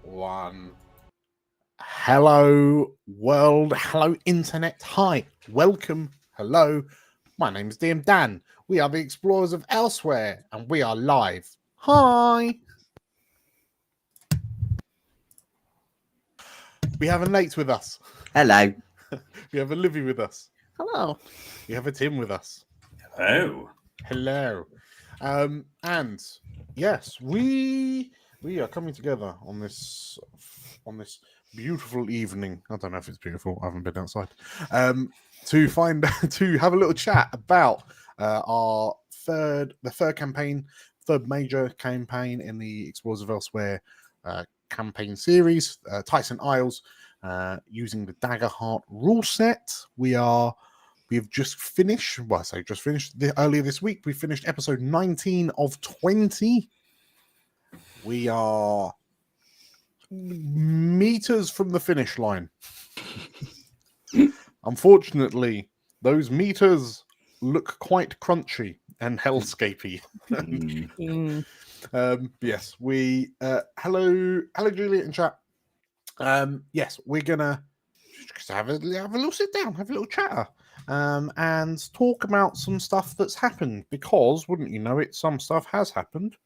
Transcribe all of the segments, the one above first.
One. Hello, world. Hello, internet. Hi. Welcome. Hello. My name is DM Dan. We are the Explorers of Elsewhere, and we are live. Hi. We have a Nate with us. Hello. We have a Livvy with us. Hello. We have a Tim with us. Hello. Hello. And yes, we are coming together on this beautiful evening. I don't know if it's beautiful. I haven't been outside. To have a little chat about the third campaign, third major campaign in the Explorers of Elsewhere campaign series, Tyson Isles, using the Daggerheart rule set. We have just finished. Well, I say just finished. Earlier this week, we finished episode 19 of 20. We are meters from the finish line. Unfortunately, those meters look quite crunchy and hellscapey. Yes, we hello Juliet and chat. Yes, we're gonna just have a little sit down, have a little chatter, and talk about some stuff that's happened, because wouldn't you know it, some stuff has happened,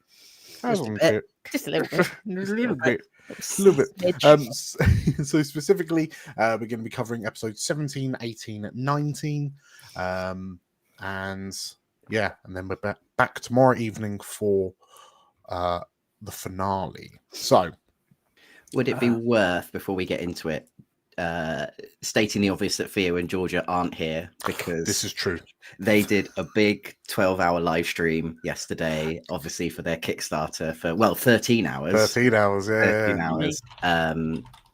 hasn't it? Just a little bit. A little bit. So specifically, we're going to be covering episodes 17, 18, 19, and yeah, and then we're back tomorrow evening for the finale. So, Would it be worth, before we get into it, stating the obvious that Theo and Georgia aren't here, because this is true. They did a big 12-hour live stream yesterday, obviously for their Kickstarter for 13 hours. 13 hours, yeah. 13 hours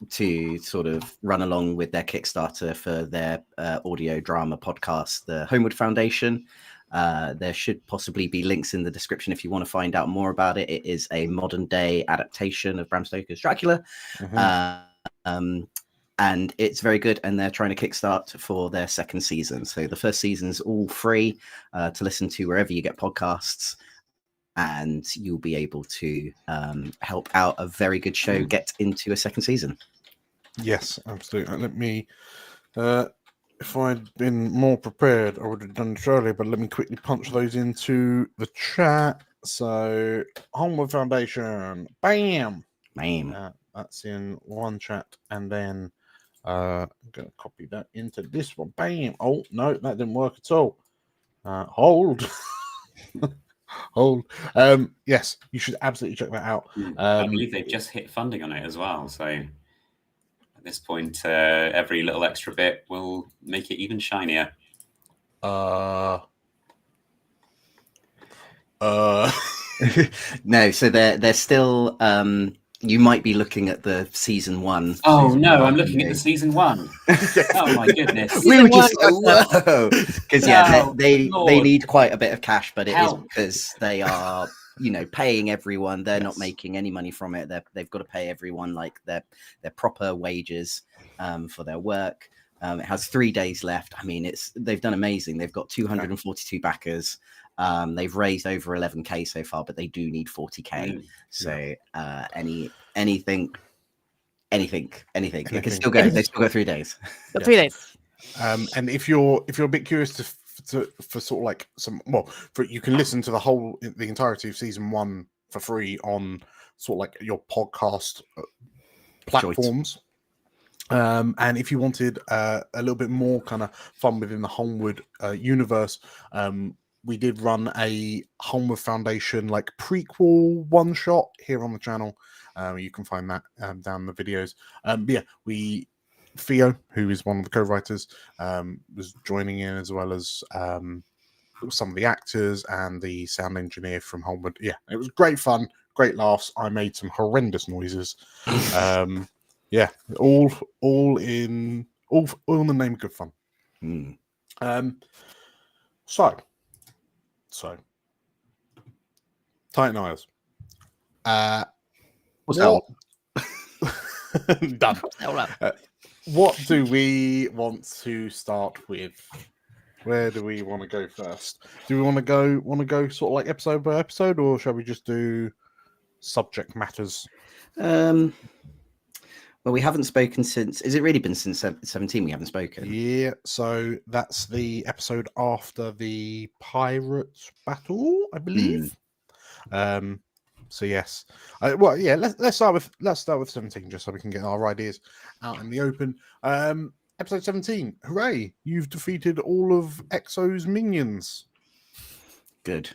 to sort of run along with their Kickstarter for their audio drama podcast, the Homeward Foundation. There should possibly be links in the description if you want to find out more about it. It is a modern day adaptation of Bram Stoker's Dracula. And it's very good, and they're trying to kickstart for their second season. So the first season's all free to listen to wherever you get podcasts, and you'll be able to help out a very good show get into a second season. Yes, absolutely. Let me, if I'd been more prepared, I would have done it earlier, but let me quickly punch those into the chat. So, Homeward Foundation, bam! That's in one chat, and then I'm going to copy that into this one. Bam! Oh, no, that didn't work at all. Hold. Hold. Yes, you should absolutely check that out. I believe they've just hit funding on it as well. So at this point, every little extra bit will make it even shinier. No, so they're still... you might be looking at the season one. Oh no, I'm looking at the season one. Oh my goodness. We were just because they need quite a bit of cash, but it is because they are paying everyone. They're not making any money from it. They've got to pay everyone like their proper wages for their work. It has 3 days left. I mean, they've done amazing. They've got 242 backers. They've raised over 11k so far, but they do need 40k. So anything. It can still go. They still got 3 days. 3 days. And if you're a bit curious for sort of like you can listen to the entirety of season 1 for free on sort of like your podcast platforms. And if you wanted a little bit more kind of fun within the Homeward universe, we did run a Homeward Foundation like prequel one shot here on the channel. You can find that down the videos. Theo, who is one of the co-writers, was joining in, as well as some of the actors and the sound engineer from Homeward. Yeah, it was great fun, great laughs. I made some horrendous noises. Yeah, all in the name of good fun. So, Titan Isles. What's that? Done. What do we want to start with? Where do we want to go first? Do we want to go sort of like episode by episode, or shall we just do subject matters? Well, we haven't spoken since. Has it really been since 17? We haven't spoken. Yeah, so that's the episode after the pirates battle, I believe. So yes, well, yeah. Let's start with 17, just so we can get our ideas out in the open. Episode 17. Hooray! You've defeated all of EXO's minions. Good.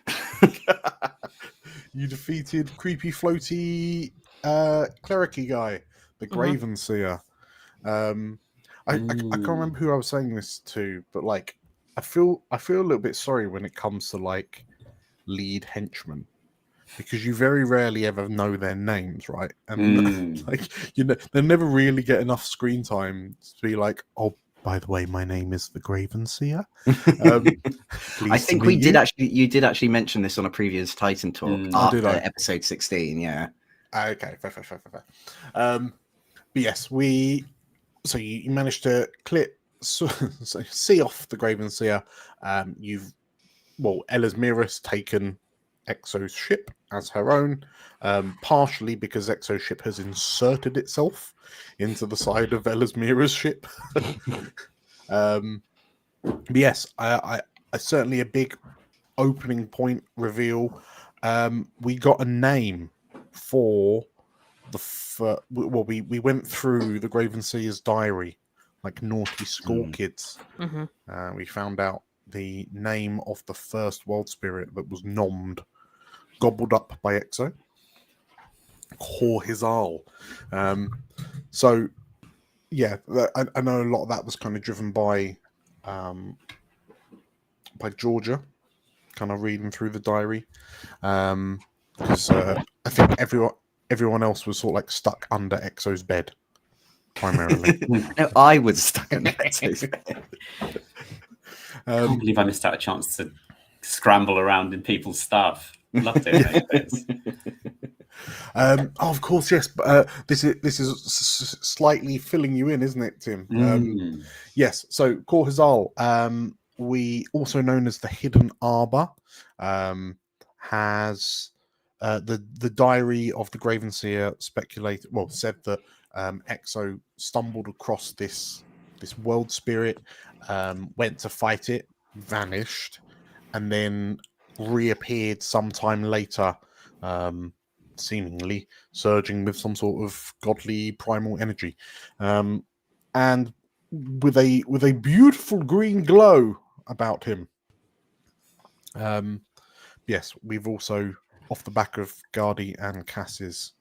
You defeated creepy, floaty, clericy guy, the Graven Seer. I can't remember who I was saying this to, but like, I feel a little bit sorry when it comes to like lead henchmen, because you very rarely ever know their names, right? And like, you know, they never really get enough screen time to be like, oh, by the way, my name is the Graven Seer. I think you did actually mention this on a previous Titan talk after episode 16. Yeah. Okay, fair. But yes, so you managed to see off the Graven Seer. Ella's Mirror's taken Exo's ship as her own, partially because Exo's ship has inserted itself into the side of Ella's Mirror's ship. But yes, I certainly a big opening point reveal. We got a name for we went through the Graven Seer's diary, like naughty school kids. We found out the name of the first world spirit that was gobbled up by Exo. Kor-Hizal. So yeah, I know a lot of that was kind of driven by Georgia, kind of reading through the diary, because I think everyone else was sort of like stuck under Exo's bed, primarily. No, I was stuck under Exo's bed. I can't believe I missed out a chance to scramble around in people's stuff. Loved it. Of course, yes. But this is slightly filling you in, isn't it, Tim? Yes. So Kor-Hizal, we also known as the Hidden Arbor, has the diary of the Graven Seer said that Exo stumbled across this world spirit, went to fight it, vanished, and then reappeared sometime later, seemingly surging with some sort of godly primal energy, and with a beautiful green glow about him. Yes, we've also, off the back of Gardy and Cass's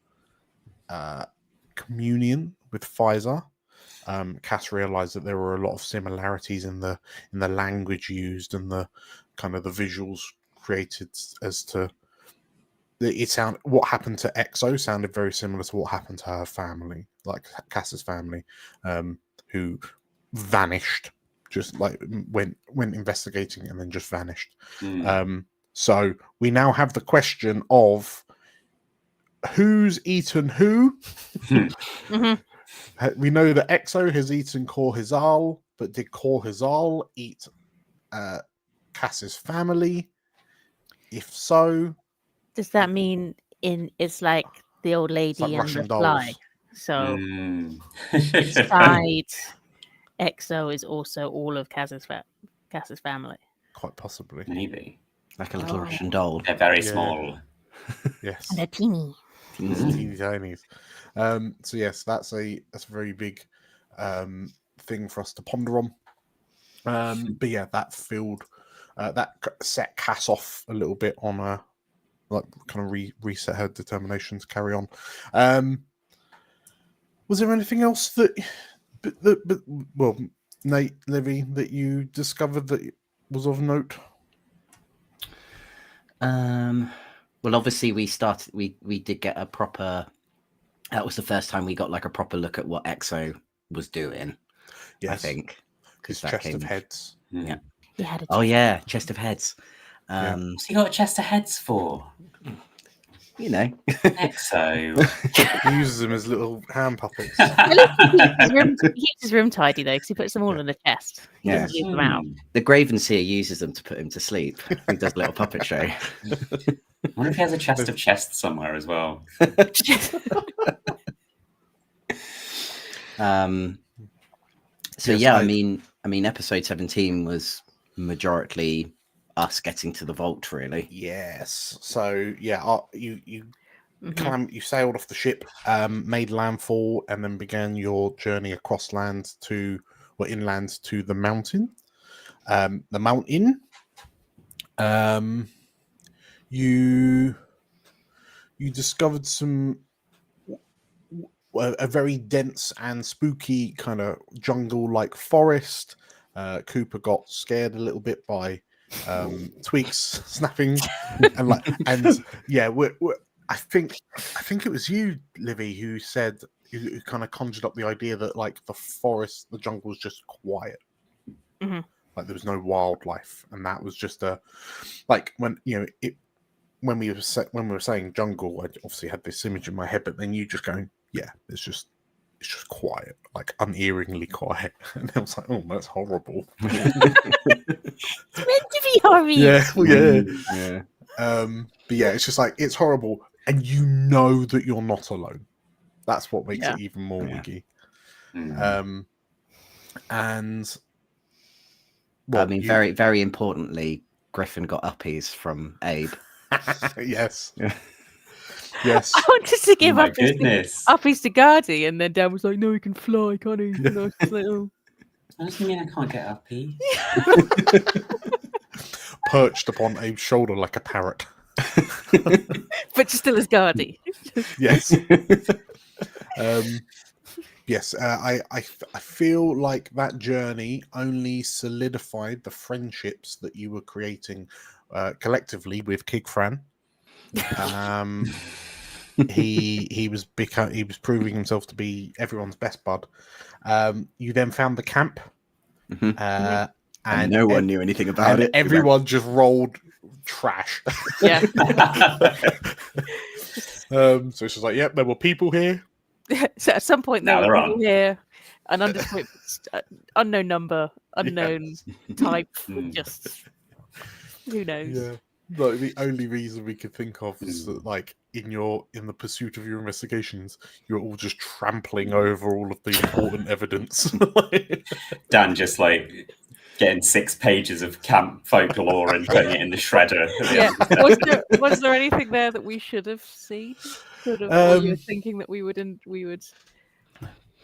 communion with Pfizer, Cass realized that there were a lot of similarities in the language used and the kind of the visuals created as to what happened to Exo sounded very similar to what happened to her family, like Cass's family, who vanished, just like went investigating and then just vanished. So we now have the question of who's eaten who. We know that Exo has eaten Kor-Hizal, but did Kor-Hizal eat Cass's family? If so, does that mean it's like the old lady like and Russian the dolls. fly? So inside Exo is also all of Cass's family. Quite possibly, maybe like a little Russian doll. They're very small. Yes, and they're teeny. Teeny tinies. So yes, that's a very big thing for us to ponder on. But yeah, that set Cass off a little bit on a kind of reset her determination to carry on. Was there anything else that Nate, Livvy, that you discovered that was of note? Well, obviously we did get a proper. That was the first time we got like a proper look at what Exo was doing. Yes. I think his chest of heads. Yeah. He had oh yeah, chest of heads. What's he got a chest of heads for? You know, Exo. He uses them as little hand puppets. He keeps his room tidy though, because he puts them all in the chest. He doesn't leave them out. The Graven Seer uses them to put him to sleep. He does a little puppet show. I wonder if he has a chest of chests somewhere as well. So Yes, yeah, I mean, episode 17 was majority us getting to the vault, really. Yes. So yeah, you Mhm. you sailed off the ship, made landfall, and then began your journey across land inland to the mountain. The mountain. You discovered a very dense and spooky kind of jungle-like forest. Cooper got scared a little bit by twigs snapping, and yeah, I think it was you, Livvy, who said who kind of conjured up the idea that like the jungle was just quiet, Mhm. like there was no wildlife, and that was just like when when we were saying jungle, I obviously had this image in my head, but then you just going, yeah, it's just quiet, like unearingly quiet, and I was like, oh, that's horrible. It's meant to be horrible. Yeah, well, yeah. Yeah. But yeah, it's just like it's horrible, and you know that you're not alone. That's what makes Yeah. it even more Yeah. wiggy. Mm. And I mean, very, very importantly, Griffin got uppies from Abe. yes, Yeah. yes. I wanted to give my uppies goodness. to Guardy, and then Dan was like, "No, he can fly, can't he?" And I was just like, "Oh." That doesn't mean I can't get uppy. Perched upon Abe's shoulder like a parrot. But still as Guardy. Yes. Yes, I feel like that journey only solidified the friendships that you were creating collectively with Kigfran. He was proving himself to be everyone's best bud. You then found the camp, And no one knew anything about it. Everyone just rolled trash. Yeah. So it's just like, yep, there were people here. So at some point Now there were they're people on. here, an unknown number, unknown type, just who knows. Yeah. Like the only reason we could think of is that, like, in the pursuit of your investigations, you're all just trampling over all of the important evidence. Dan just like getting 6 pages of camp folklore and putting it in the shredder. Yeah. Was there anything there that we should have seen? Or you were thinking that we would I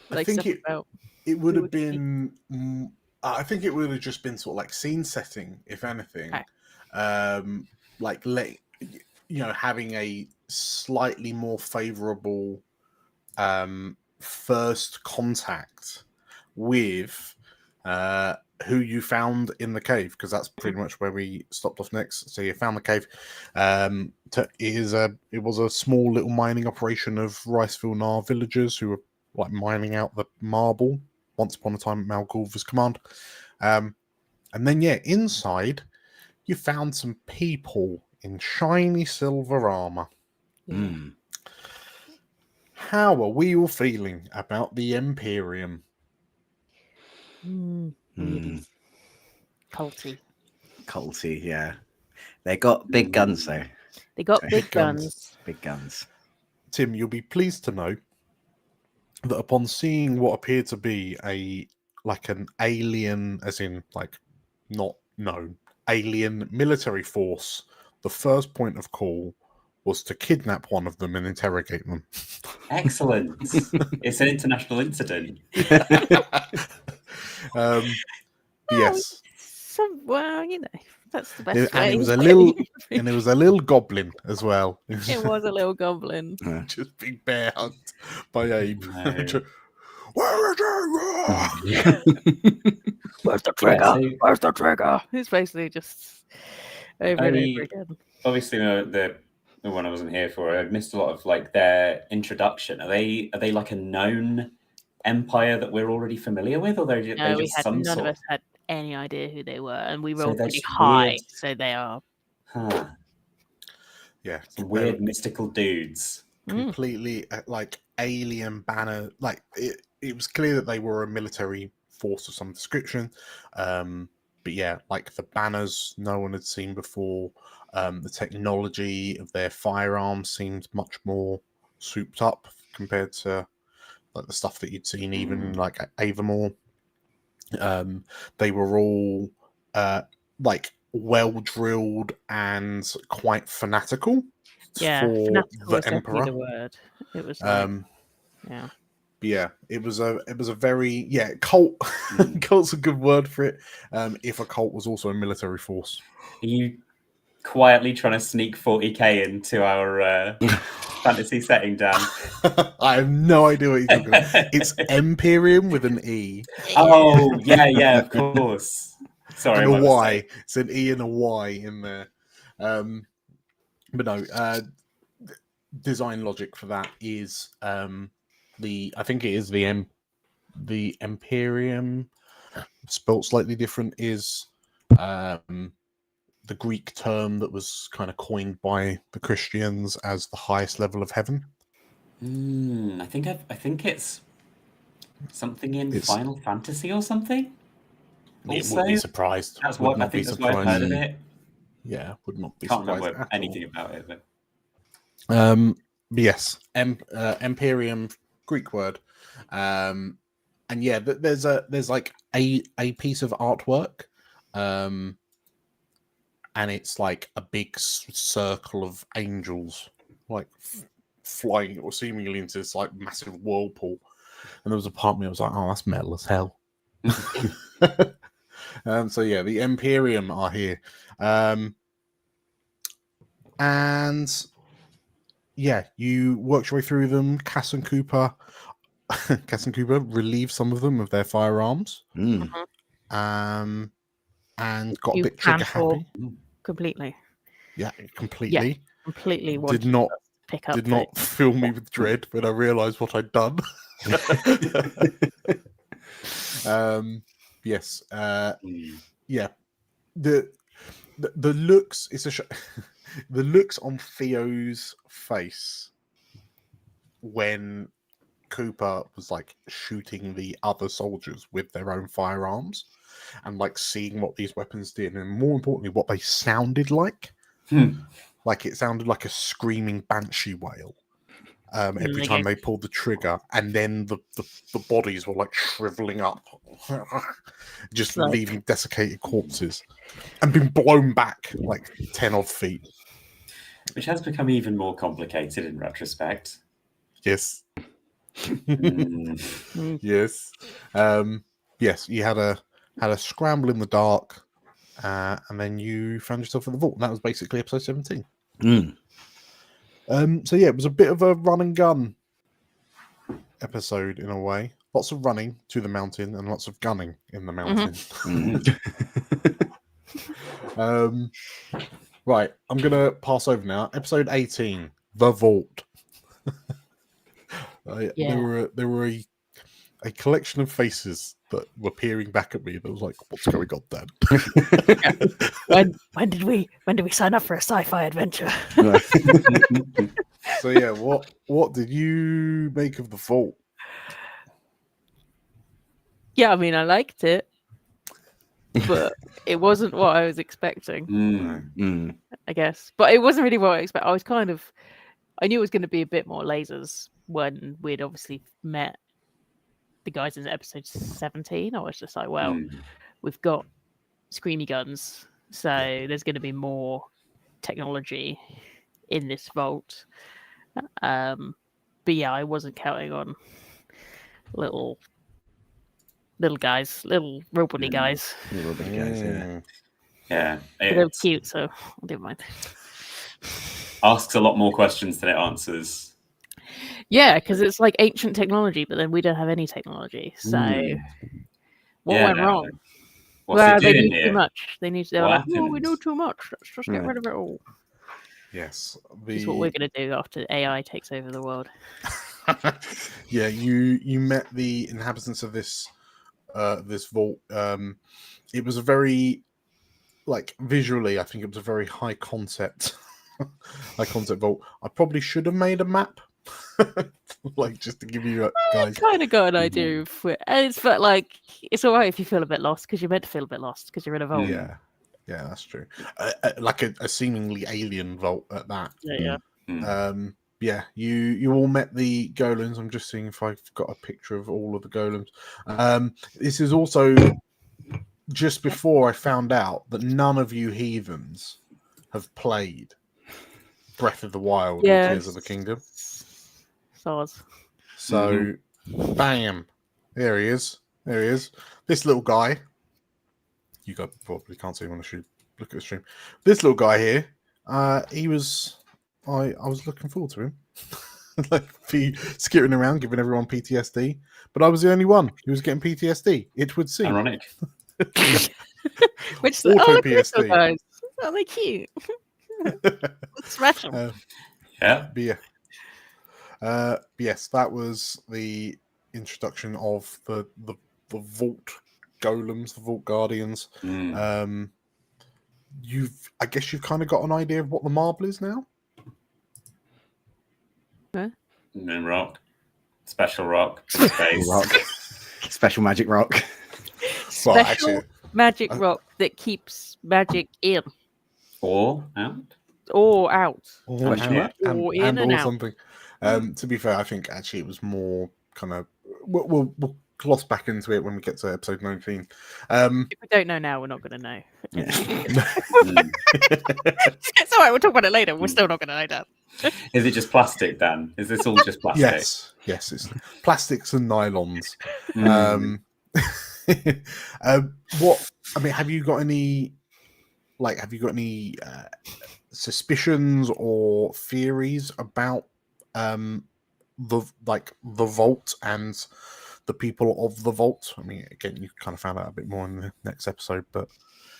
like think stuff about? it would have been. I think it would have just been sort of like scene setting, if anything. Okay. Like having a slightly more favorable first contact with who you found in the cave, because that's pretty much where we stopped off next. So you found the cave. It was a small little mining operation of Riceville Nar villagers who were like mining out the marble once upon a time at Malgulva's command. And then inside you found some people in shiny silver armor. How are we all feeling about the Imperium? Culty, yeah. They got big guns though. They got big guns. Big guns. Tim, you'll be pleased to know that upon seeing what appeared to be an alien, as in like not known, alien military force, the first point of call was to kidnap one of them and interrogate them. Excellent. It's an international incident. Yes. Well, that's the best way. And it was a little goblin as well. It was a little goblin. Just being bear hugged by Abe. No. Where is he? Where's the trigger? Where's the trigger? It's basically just over and over again. Obviously, the one I wasn't here for, I missed a lot of like their introduction. Are they like a known empire that we're already familiar with, or they're No, just some none sort of us had any idea who they were, and we So rolled they're pretty just high, weird. so they are. Huh. Yeah, Some weird mystical dudes. completely like alien banner. Like it was clear that they were a military force of some description. But yeah, like the banners no one had seen before. The technology of their firearms seemed much more souped up compared to like the stuff that you'd seen even like at Avamore. They were all like well drilled and quite fanatical. Yeah, for fanatical the was definitely Emperor. the word. It was like, Yeah. Yeah, it was a very cult. Cult's a good word for it. If a cult was also a military force. Are you quietly trying to sneak 40k into our fantasy setting, Dan? I have no idea what you're talking about. It's Imperium with an E. Oh, yeah, of course. Sorry, and a Y. mistake. It's an E and a Y in there. But no, design logic for that is I think it is the Imperium, spelt slightly different, is the Greek term that was kind of coined by the Christians as the highest level of heaven. I think it's something in Final Fantasy or something. It would be surprised. That's what I think. That's why I've heard of it. Yeah, would not be Can't surprised remember at anything all. about it. But... But yes, Imperium, Greek word, and yeah, there's like a piece of artwork, and it's like a big circle of angels, like flying or seemingly into this like massive whirlpool. And there was a part of me I was like, oh, that's metal as hell. So yeah, the Imperium are here, and yeah, you worked your way through them. Cass and Cooper relieved some of them of their firearms, and got a bit trigger happy. Completely. Yeah, completely. Yeah, completely. Did not fill me with dread when I realised what I'd done. Yes. Yeah. The looks. It's the looks on Theo's face when Cooper was like shooting the other soldiers with their own firearms, and like seeing what these weapons did, and more importantly, what they sounded like. Like it sounded like a screaming banshee wail every time they pulled the trigger, and then the bodies were like shriveling up, just leaving desiccated corpses, and being blown back like 10 odd feet. Which has become even more complicated in retrospect. Yes. Yes. Yes, you had a scramble in the dark, and then you found yourself in the vault. And that was basically episode 17. So yeah, it was a bit of a run and gun episode in a way. Lots of running to the mountain and lots of gunning in the mountain. Right, I'm gonna pass over now. Episode 18, The Vault. There were a collection of faces that were peering back at me. That was like, "What's going on, Dad?" When did we sign up for a sci-fi adventure? So yeah, what did you make of The Vault? Yeah, I mean, I liked it, but it wasn't what I was expecting. I guess, but it wasn't really what I expected. I knew it was going to be a bit more lasers when we'd obviously met the guys in episode 17. I was just like, well, we've got screamy guns, so there's going to be more technology in this vault. But yeah, I wasn't counting on little guys, little robot guys. Little big guys, yeah. But they were cute, so I didn't mind. Asks a lot more questions than it answers. Yeah, because it's like ancient technology, but then we don't have any technology. So what went wrong? They knew too much. They were like, "Oh, we know too much. Let's just get rid of it all." Yes, that's what we're going to do after AI takes over the world. Yeah, you met the inhabitants of this vault. It was a very, like, visually, I think it was a very high concept vault. I probably should have made a map, like, just to give you guys. I kind of got an idea of it, and it's all right if you feel a bit lost, because you're meant to feel a bit lost because you're in a vault. Yeah, that's true. Like a seemingly alien vault at that. Yeah. yeah, you all met the golems. I'm just seeing if I've got a picture of all of the golems. This is also just before I found out that none of you heathens have played Breath of the Wild or Tears of the Kingdom. Soz. So, bam, there he is. There he is. This little guy. You guys probably can't see him on the stream. Look at the stream. This little guy here. He was. I was looking forward to him. Like skittering around, giving everyone PTSD. But I was the only one who was getting PTSD. It would seem. Ironic. Which Auto PSD. PSD. Oh, they're cute. Smash them. Yeah. Yes, that was the introduction of the vault golems, the vault guardians. I guess you've kind of got an idea of what the marble is now. Moon rock, special rock, from space. Rock. Special magic rock. Special Well, actually, magic rock that keeps magic in Or out. or out. or Question mark? Or in and or out. something. To be fair, I think actually it was more kind of. We'll gloss back into it when we get to episode 19. If we don't know now, we're not going to know. Yeah. It's all right. We'll talk about it later. We're still not going to know that. Is it just plastic, Dan? Is this all just plastic? Yes, it's plastics and nylons. What I mean, have you got any suspicions or theories about the vault and the people of the vault? I mean, again, you kind of found out a bit more in the next episode, but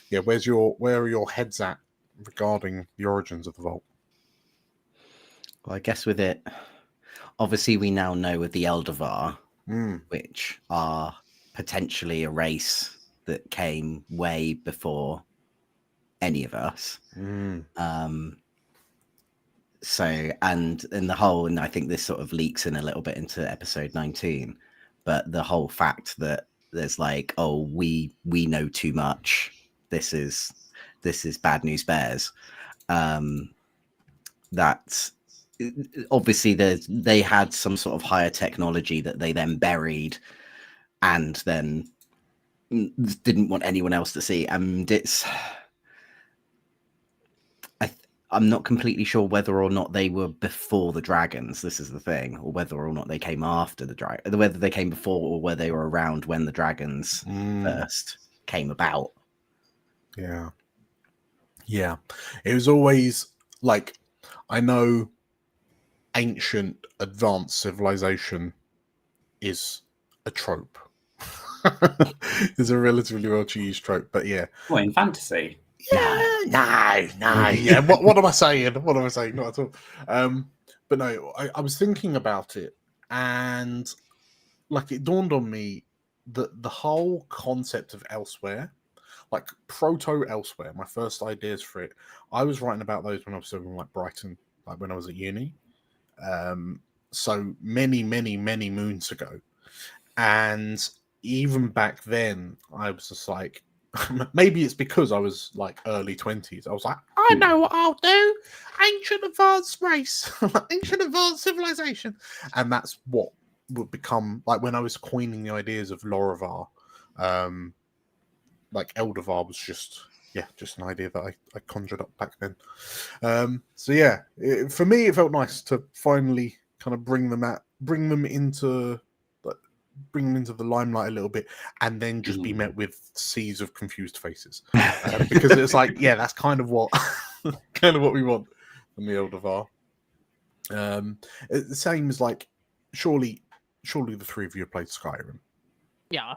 yeah, where are your heads at regarding the origins of the vault? Well, I guess with it, obviously we now know with the Eldervar, which are potentially a race that came way before any of us. So, and in the whole, and I think this sort of leaks in a little bit into episode 19, but the whole fact that there's like, oh, we know too much. This is bad news bears. That obviously they had some sort of higher technology that they then buried and then didn't want anyone else to see. And I'm not completely sure whether or not they were before the dragons. This is the thing, or whether or not they came after the dragon, whether they came before or whether they were around when the dragons first came about. Yeah. It was always like, I know ancient advanced civilization is a trope. It's a relatively well used trope, but yeah. Well, in fantasy. No. Yeah, what am I saying? What am I saying? Not at all. But no, I was thinking about it, and like it dawned on me that the whole concept of Elsewhere, like proto Elsewhere, my first ideas for it, I was writing about those when I was still in like Brighton, like when I was at uni. So many moons ago. And even back then, I was just like, maybe it's because I was like early 20s. I was like, I know what I'll do. Ancient advanced race, ancient advanced civilization. And that's what would become, like when I was coining the ideas of Lorrivar, like Eldervar was just an idea that I conjured up back then. So yeah, for me, it felt nice to finally kind of bring them into the limelight a little bit, and then just be met with seas of confused faces, because it's like, yeah, that's kind of what we want from the Eldervar. The same as like, surely the three of you have played Skyrim. Yeah.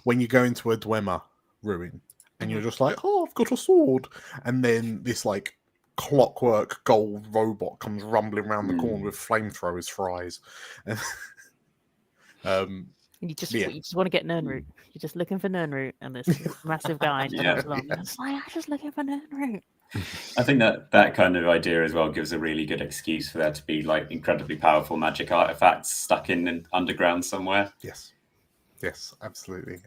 When you go into a Dwemer ruin and you're just like, oh, I've got a sword, and then this like clockwork gold robot comes rumbling around the corner with flamethrowers for eyes. You just want to get Nirnroot. You're just looking for Nirnroot, and this massive guy comes along. It's like, I'm just looking for Nirnroot. I think that kind of idea as well gives a really good excuse for there to be like incredibly powerful magic artifacts stuck in underground somewhere. Yes, absolutely.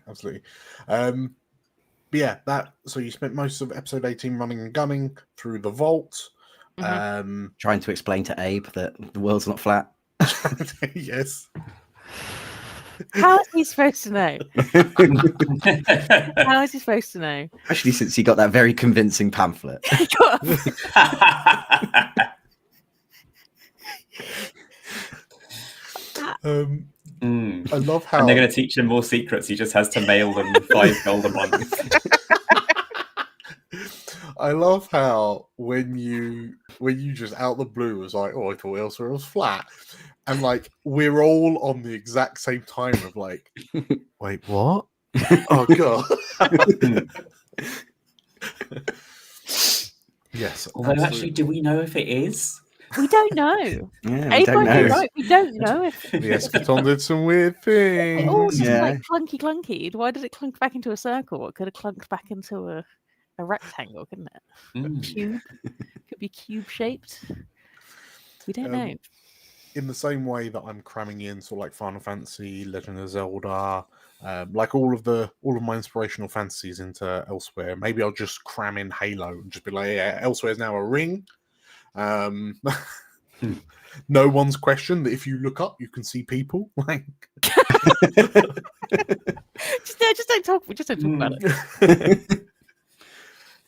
But yeah, so you spent most of episode 18 running and gunning through the vault. Trying to explain to Abe that the world's not flat. Yes. How is he supposed to know? How is he supposed to know? Especially since he got that very convincing pamphlet. I love how... And they're going to teach him more secrets. He just has to mail them 5 gold a month. I love how when you just out the blue was like, oh, I thought Elsewhere was flat. And like, we're all on the exact same time of like, wait, what? Oh, God. Yes. Although, actually, do we know if it is? We don't know. Yeah, we don't know. Right, we don't know if The Eschaton did some weird things. it all just like clunky. Why did it clunk back into a circle? It could have clunked back into a rectangle, couldn't it? Cube. Could be cube shaped. We don't know. In the same way that I'm cramming in sort of like Final Fantasy, Legend of Zelda, like all of my inspirational fantasies into Elsewhere. Maybe I'll just cram in Halo and just be like, yeah, Elsewhere is now a ring. No one's questioned that if you look up, you can see people. Like, just don't talk. Just don't talk about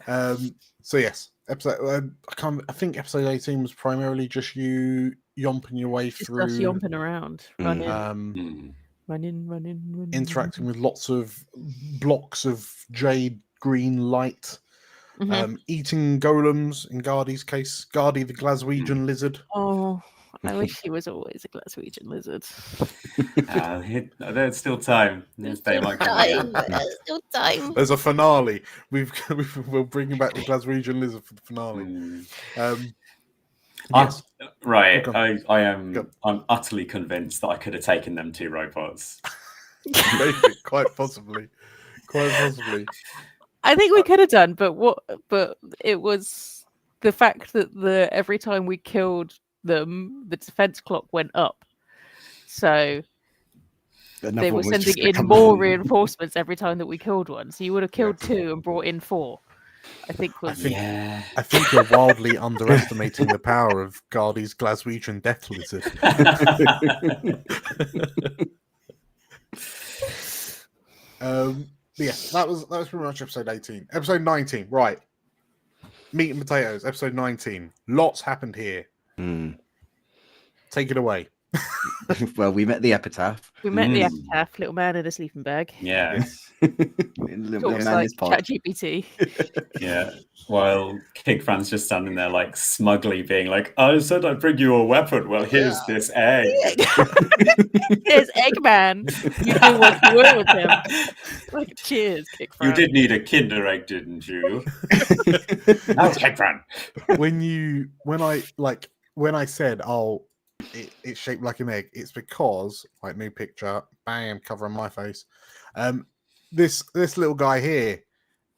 it. So yes, episode. I think episode 18 was primarily just you yomping your way through, just yomping around, running, interacting with lots of blocks of jade green light. Eating golems, in Gardy's case. Gardy, the Glaswegian lizard. Oh, I wish he was always a Glaswegian lizard. There's still time. There's still time. There's a finale. We're bringing back the Glaswegian lizard for the finale. Yes. Right. I'm utterly convinced that I could have taken them 2 robots. Maybe, quite possibly. I think we could have done, but it was the fact that every time we killed them, the defense clock went up. So they were sending in more reinforcements every time that we killed one. So you would have killed 2 and brought in 4. I think you're wildly underestimating the power of Gardy's Glaswegian death lizard. Yeah, that was pretty much episode 18. Episode 19, right. Meat and potatoes, episode 19. Lots happened here. Take it away. Well, we met the Epitaph. The Epitaph, little man in a sleeping bag. Yeah. Little man like is pot. ChatGPT. Yeah. While Kigfran's just standing there, like smugly being like, "I said I'd bring you a weapon. Well, here's this egg. Here's Eggman. You do what you will with him." Like, cheers, Kigfran. You did need a Kinder egg, didn't you? That was Kigfran. When I said, "Oh, it's shaped like an egg," it's because, like, new picture, bam, covering my face. This little guy here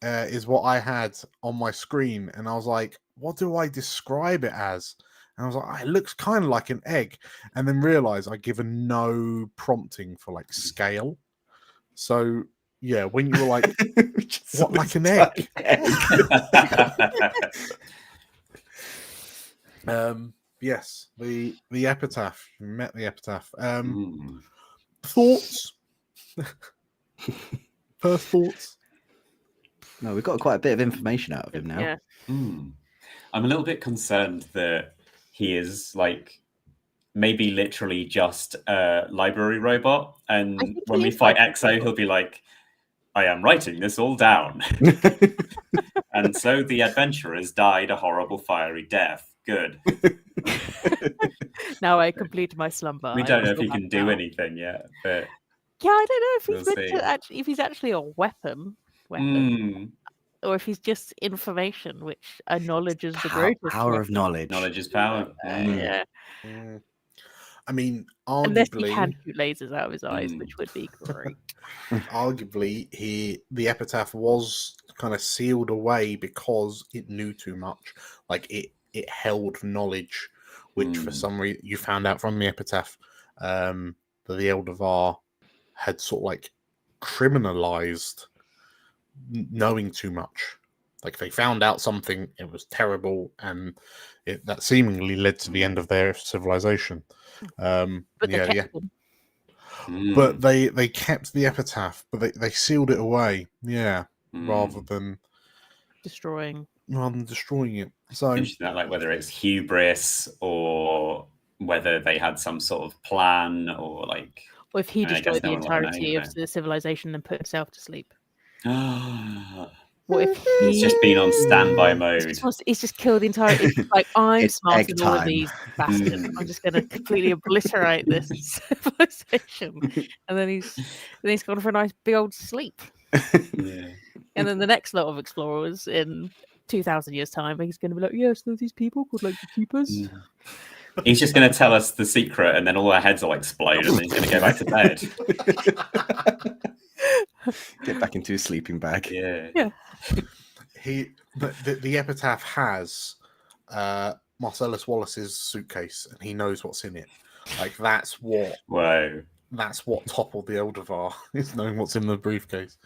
is what I had on my screen, and I was like, what do I describe it as? And I was like, it looks kind of like an egg, and then realized I'd given no prompting for like scale. So yeah, when you were like, what, like an egg? Yes, the Epitaph. You met the Epitaph. Thoughts? First thoughts? No, we've got quite a bit of information out of him now. Yeah. I'm a little bit concerned that he is like maybe literally just a library robot, and when we fight Exo, he'll be like, "I am writing this all down." And so the adventurers died a horrible fiery death. Good. Now I complete my slumber. We don't know if he can do anything yet, but yeah, I don't know if he's we'll meant to if he's actually a weapon, or if he's just information, which knowledge is the greatest power of knowledge. Knowledge is power. Yeah. I mean, arguably, unless he can shoot lasers out of his eyes, which would be great. Arguably, the Epitaph was kind of sealed away because it knew too much. Like it held knowledge, which for some reason you found out from the Epitaph that the Eldervar had sort of like criminalized knowing too much. Like they found out something, it was terrible, and that seemingly led to the end of their civilization. But they kept them. But they kept the epitaph, but they sealed it away. Yeah, rather than destroying it. So that, like whether it's hubris or whether they had some sort of plan, or like, or if he destroyed the entirety of the civilization and put himself to sleep. What if he's just been on standby mode? He's just killed the entire. It's like, I'm smarter than all of these bastards. I'm just going to completely obliterate this civilization, and then he's gone for a nice big old sleep. Yeah. And then the next lot of explorers in 2,000 years' time, he's going to be like, yes, there's these people called like the Keepers. He's just going to tell us the secret, and then all our heads will explode, and then he's going to go back to bed. Get back into his sleeping bag. Yeah. The epitaph has Marcellus Wallace's suitcase, and he knows what's in it. Like that's what. Whoa. That's what toppled the Eldervar, is knowing what's in the briefcase.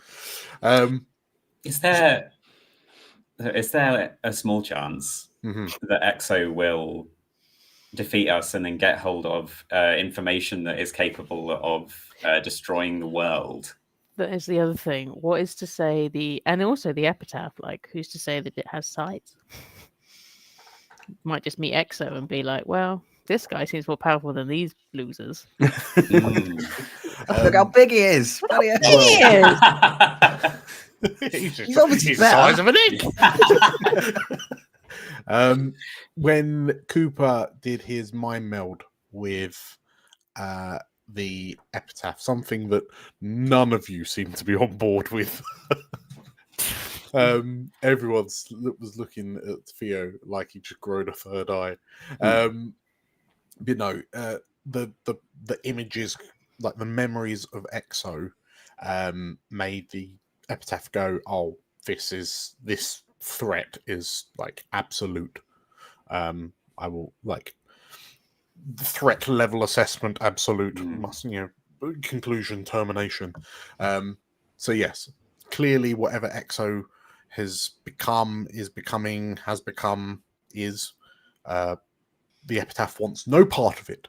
Is there a small chance that Exo will defeat us and then get hold of information that is capable of destroying the world? That is the other thing. What is to say and also the epitaph, like, who's to say that it has sight? Might just meet Exo and be like, well, this guy seems more powerful than these losers. Look how big he is. Look how big he is. He's obviously the size of an egg. When Cooper did his mind meld with the epitaph, something that none of you seem to be on board with. Everyone was looking at Theo like he just grown a third eye. The images, like the memories of Exo, made the epitaph go, oh, this threat is like absolute. I will like the threat level assessment absolute, must, conclusion, termination. So yes, clearly whatever Exo has become, the epitaph wants no part of it.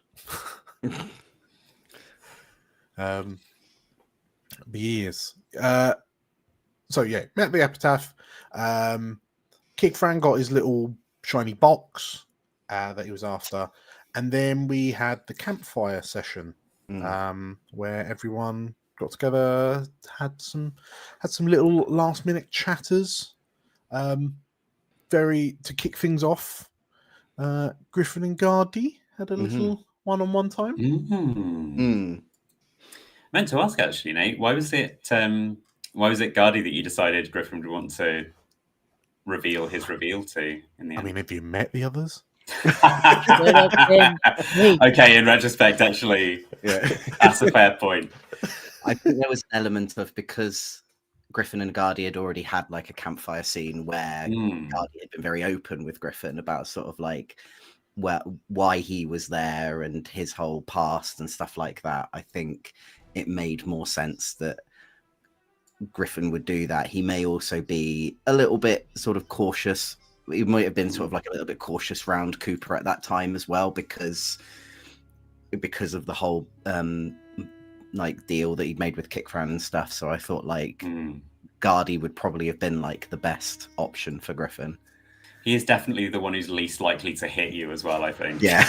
Years. So yeah, met the epitaph. Kickfran got his little shiny box that he was after, and then we had the campfire session where everyone got together, had some little last minute chatters. To kick things off. Griffin and Gardy had a little one-on-one time. Meant to ask actually, Nate, why was it Gardy that you decided Griffin would want to reveal his reveal to in the end? I mean, have you met the others? Okay, in retrospect, actually, that's a fair point. I think there was an element of, because Griffin and Gardy had already had like a campfire scene where Gardy had been very open with Griffin about sort of like why he was there and his whole past and stuff like that. I think it made more sense that Griffin would do that. He may also be a little bit sort of cautious. He might have been sort of like a little bit cautious around Cooper at that time as well, because of the whole like deal that he'd made with Kickfran and stuff. So I thought like Gardy would probably have been like the best option for Griffin. He is definitely the one who's least likely to hit you as well, I think. Yeah.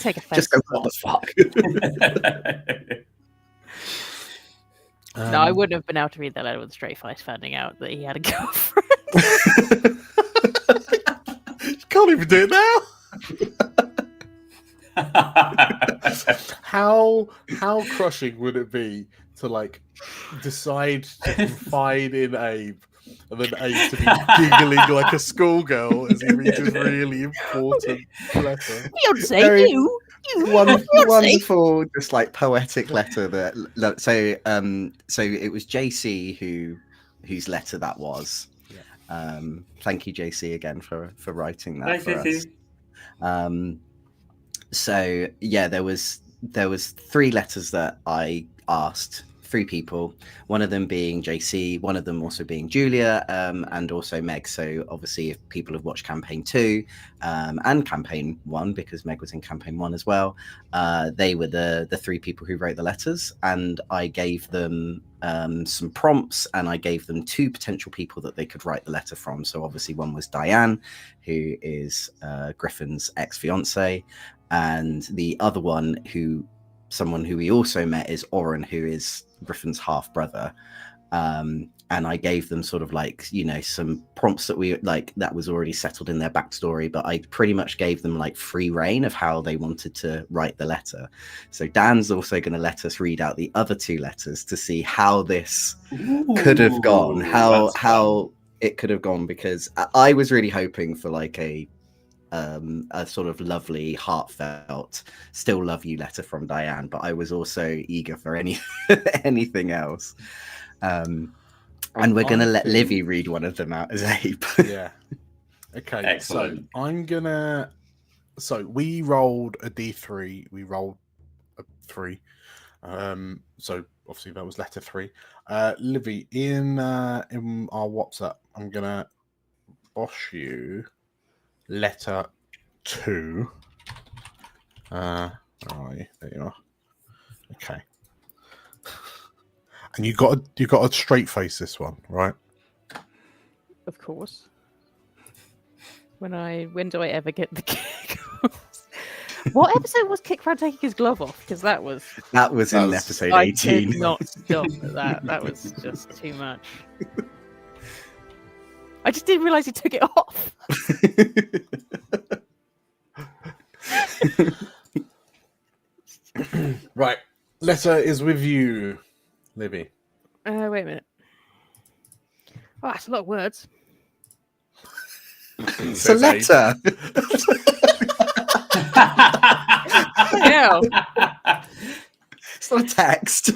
Take offense. Just go, what the fuck? No, I wouldn't have been able to read that letter with a straight face, finding out that he had a girlfriend. You can't even do it now. How crushing would it be to like decide to confide in Abe, and then Abe to be giggling like a schoolgirl as he reads his really important letter? Beyonce, you wonderful, just like poetic letter. So it was JC whose letter that was. Yeah. Thank you, JC, again for writing that for us. So yeah, there was 3 letters that I asked three people, one of them being JC, one of them also being Julia, and also Meg. So obviously if people have watched campaign 2 and campaign 1, because Meg was in campaign 1 as well, they were the three people who wrote the letters, and I gave them some prompts, and I gave them 2 potential people that they could write the letter from. So obviously one was Diane, who is Griffin's ex-fiance, and the other one, someone who we also met, is Oren, who is Griffin's half brother. And I gave them sort of like, you know, some prompts that we like that was already settled in their backstory, but I pretty much gave them like free reign of how they wanted to write the letter. So Dan's also going to let us read out the other 2 letters to see how this could have gone, how it could have gone, because I was really hoping for like a sort of lovely, heartfelt, still love you letter from Diane, but I was also eager for anything else. And we're going to let Livvy read one of them out as Abe. Yeah. Okay. Excellent. So So we rolled a D3. We rolled a 3. So obviously that was letter 3. Livvy, in our WhatsApp, I'm gonna bosh you letter 2. Where are you? There you are. Okay. And you got a straight face this one, right? Of course. When do I ever get the kick? What episode was Kickfan taking his glove off? Because that was in episode 18. I could not stop at that. That was just too much. I just didn't realise he took it off. Right. Letter is with you, Livvy. Wait a minute. Oh, that's a lot of words. It's a letter. Yeah. It's not a text.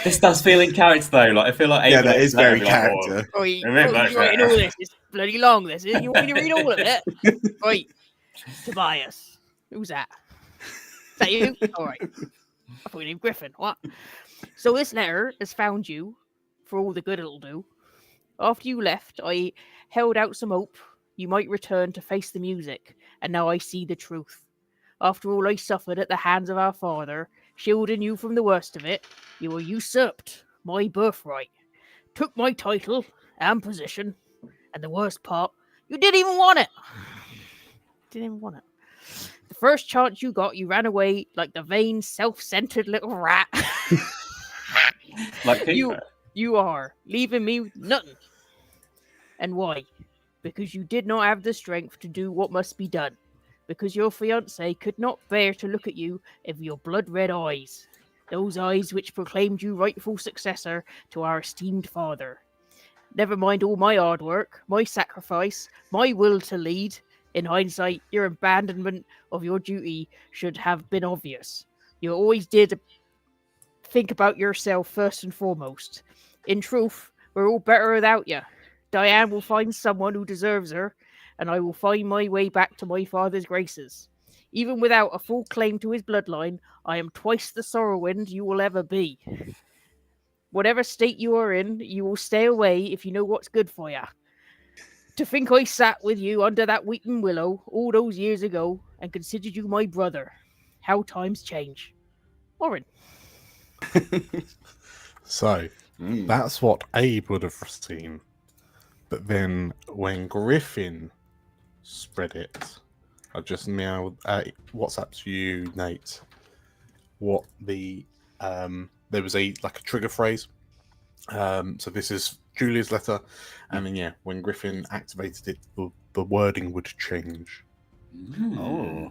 This does feel in character though. Like I feel like that is very character. You're writing all this. It's bloody long. This is. You want me to read all of it? Right, Tobias. Who's that? Is that you? All right. I thought you named Griffin. What? So this letter has found you for all the good it'll do. After you left, I held out some hope you might return to face the music, and now I see the truth. After all I suffered at the hands of our father, shielding you from the worst of it, you were usurped my birthright, took my title and position, and the worst part, you didn't even want it. Didn't even want it. The first chance you got, you ran away like the vain, self-centered little rat. Like you are leaving me with nothing. And why? Because you did not have the strength to do what must be done. Because your fiancé could not bear to look at you with your blood-red eyes. Those eyes which proclaimed you rightful successor to our esteemed father. Never mind all my hard work, my sacrifice, my will to lead. In hindsight, your abandonment of your duty should have been obvious. You always did think about yourself first and foremost. In truth, we're all better without you. Diane will find someone who deserves her, and I will find my way back to my father's graces. Even without a full claim to his bloodline, I am twice the Sorrowwind you will ever be. Whatever state you are in, you will stay away if you know what's good for you. To think I sat with you under that weeping willow all those years ago and considered you my brother. How times change. Oren. So, that's what Abe would have seen. But then when Griffin spread it, I just now WhatsApp to you, Nate. What the there was a trigger phrase. So this is Julia's letter, and then when Griffin activated it, the wording would change. Oh,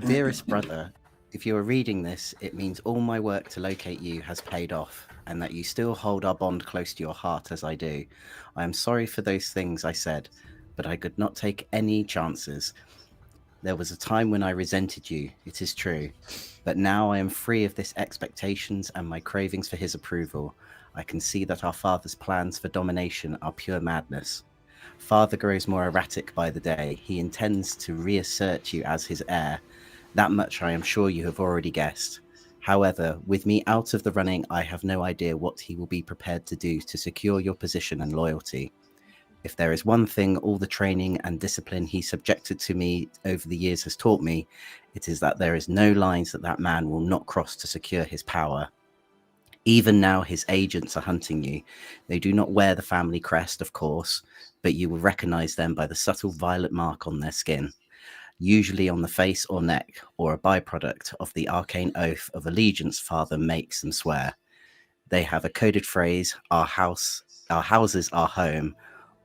dearest brother, if you are reading this, it means all my work to locate you has paid off, and that you still hold our bond close to your heart as I do. I am sorry for those things I said, but I could not take any chances. There was a time when I resented you, it is true, but now I am free of this expectations and my cravings for his approval. I can see that our father's plans for domination are pure madness. Father grows more erratic by the day. He intends to reassert you as his heir, That much I am sure you have already guessed. However, with me out of the running, I have no idea what he will be prepared to do to secure your position and loyalty. If there is one thing all the training and discipline he subjected to me over the years has taught me, it is that there is no lines that man will not cross to secure his power. Even now his agents are hunting you. They do not wear the family crest, of course, but you will recognize them by the subtle violet mark on their skin, usually on the face or neck, or a byproduct of the arcane oath of allegiance father makes them swear. They have a coded phrase, our houses are home,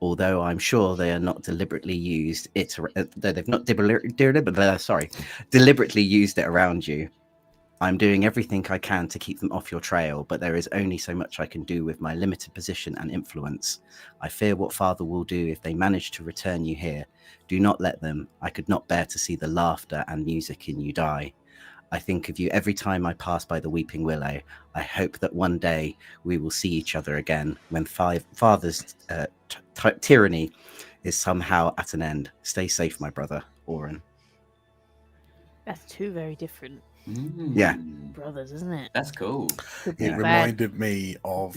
although I'm sure they are not deliberately used it. They've not deliberately used it around you. I'm doing everything I can to keep them off your trail, but there is only so much I can do with my limited position and influence. I fear what father will do if they manage to return you here. Do not let them. I could not bear to see the laughter and music in you die. I think of you every time I pass by the Weeping Willow. I hope that one day we will see each other again when father's tyranny is somehow at an end. Stay safe, my brother, Oren. That's two very different Yeah, brothers, isn't it? That's cool. It reminded me of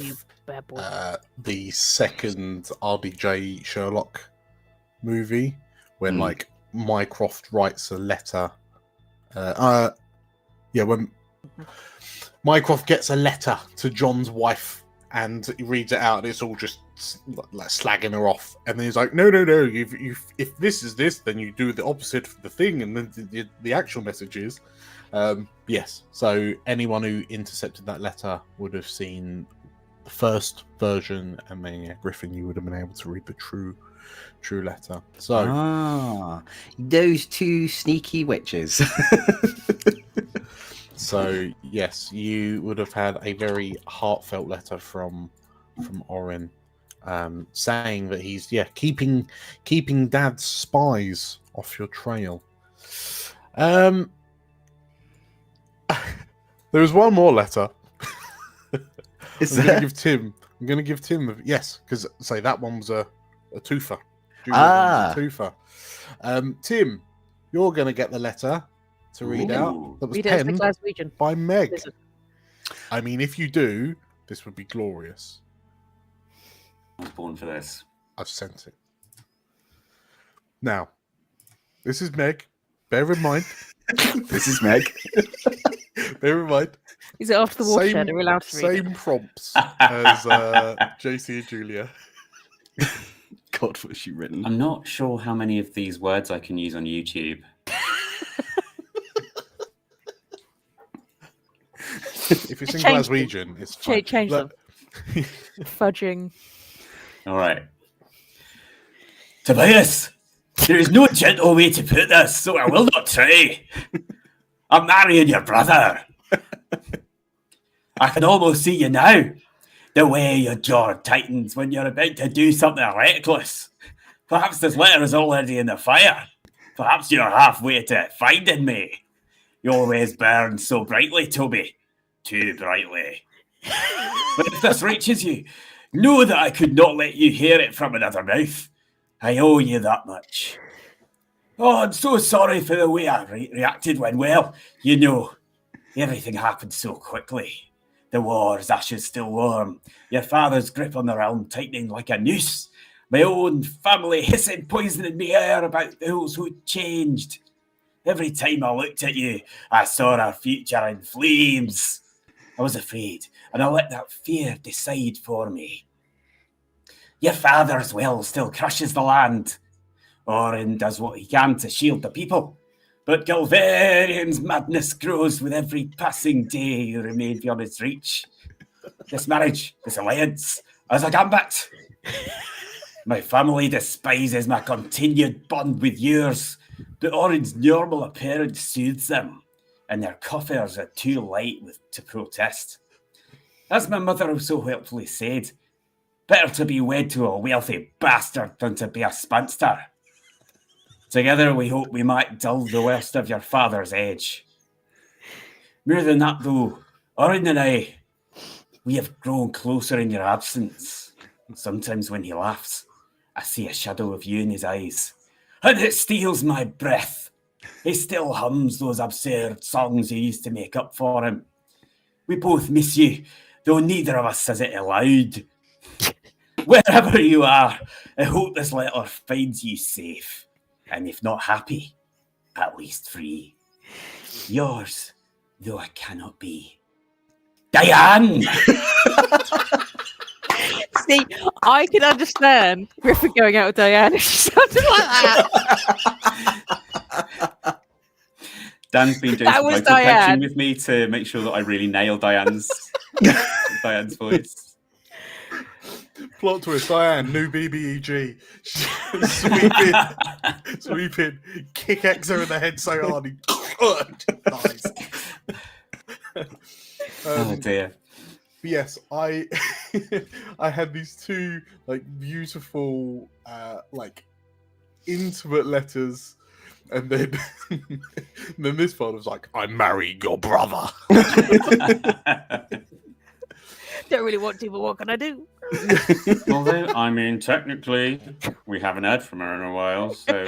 the second RDJ Sherlock movie when like Mycroft writes a letter. When Mycroft gets a letter to John's wife and he reads it out and it's all just like slagging her off, and then he's like, no, if this is this, then you do the opposite of the thing, and then the actual message is yes. So anyone who intercepted that letter would have seen the first version, and then Griffin, you would have been able to read the true letter. So those two sneaky witches. So yes, you would have had a very heartfelt letter from Oren, saying that he's keeping Dad's spies off your trail. There was one more letter. I'm going to give Tim. Yes, because say that one was a twofer. Tim, you're going to get the letter to read out that was penned by Meg. Listen. I mean, if you do, this would be glorious. I was born for this. I've sent it. Now, this is Meg. Bear in mind. This is Meg. Bear in mind. Is it off the watershed? Are we allowed to read Same prompts as JC and Julia. God, what has she written? I'm not sure how many of these words I can use on YouTube. If it's in Glaswegian, it's fine. Change them. Fudging. All right. Tobias, there is no gentle way to put this, so I will not try. I'm marrying your brother. I can almost see you now. The way your jaw tightens when you're about to do something reckless. Perhaps this letter is already in the fire. Perhaps you're halfway to finding me. You always burn so brightly, Toby. Too brightly. But if this reaches you, know that I could not let you hear it from another mouth. I owe you that much. Oh, I'm so sorry for the way I reacted when, well, you know, everything happened so quickly. The war's ashes still warm. Your father's grip on the realm tightening like a noose. My own family hissing poison in the air about those who changed. Every time I looked at you, I saw our future in flames. I was afraid, and I let that fear decide for me. Your father's will still crushes the land. Oren does what he can to shield the people. But Galverian's madness grows with every passing day you remain beyond his reach. This marriage, this alliance, as a gambit. My family despises my continued bond with yours, but Oren's normal appearance soothes them, and their coffers are too light to protest. As my mother so helpfully said, better to be wed to a wealthy bastard than to be a spinster. Together we hope we might dull the worst of your father's age. More than that though, Oren and I, we have grown closer in your absence. Sometimes when he laughs, I see a shadow of you in his eyes, and it steals my breath. He still hums those absurd songs you used to make up for him. We both miss you, though neither of us says it aloud. Wherever you are, I hope this letter finds you safe, and if not happy, at least free. Yours, though I cannot be. Diane! See, I can understand Griffin going out with Diane if she sounded like that. Dan's been doing some vocal coaching with me to make sure that I really nail Diane's voice. Plot twist: Diane, new BBEG, sweeping, kick Exo in the head so hard he dies. Oh dear. Yes, I had these two like beautiful intimate letters, and then then this part was like, "I'm marrying your brother." Don't really want to, but what can I do? Although, I mean, technically, we haven't heard from her in a while, so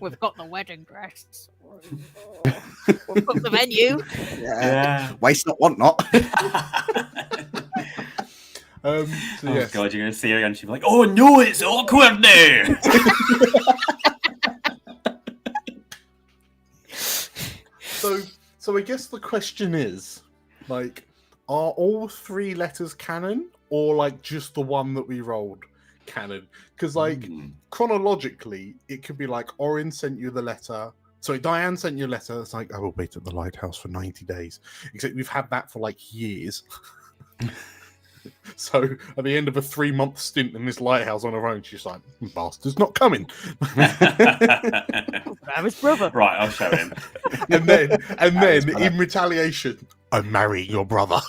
we've got the wedding dress. We've got the venue. Yeah. Waste not, want not. So yes. God, you're going to see her again. She'll be like, "Oh no, it's awkward now." So I guess the question is, like, are all three letters canon, or like just the one that we rolled canon? Because like chronologically, it could be like Orin sent you the letter. Sorry, Diane sent you a letter. It's like, I will wait at the lighthouse for 90 days. Except we've had that for like years. So at the end of a 3-month stint in this lighthouse on her own, she's like, "Bastard's not coming." I'm his brother. Right, I'll show him. And then in retaliation, "I'm marrying your brother."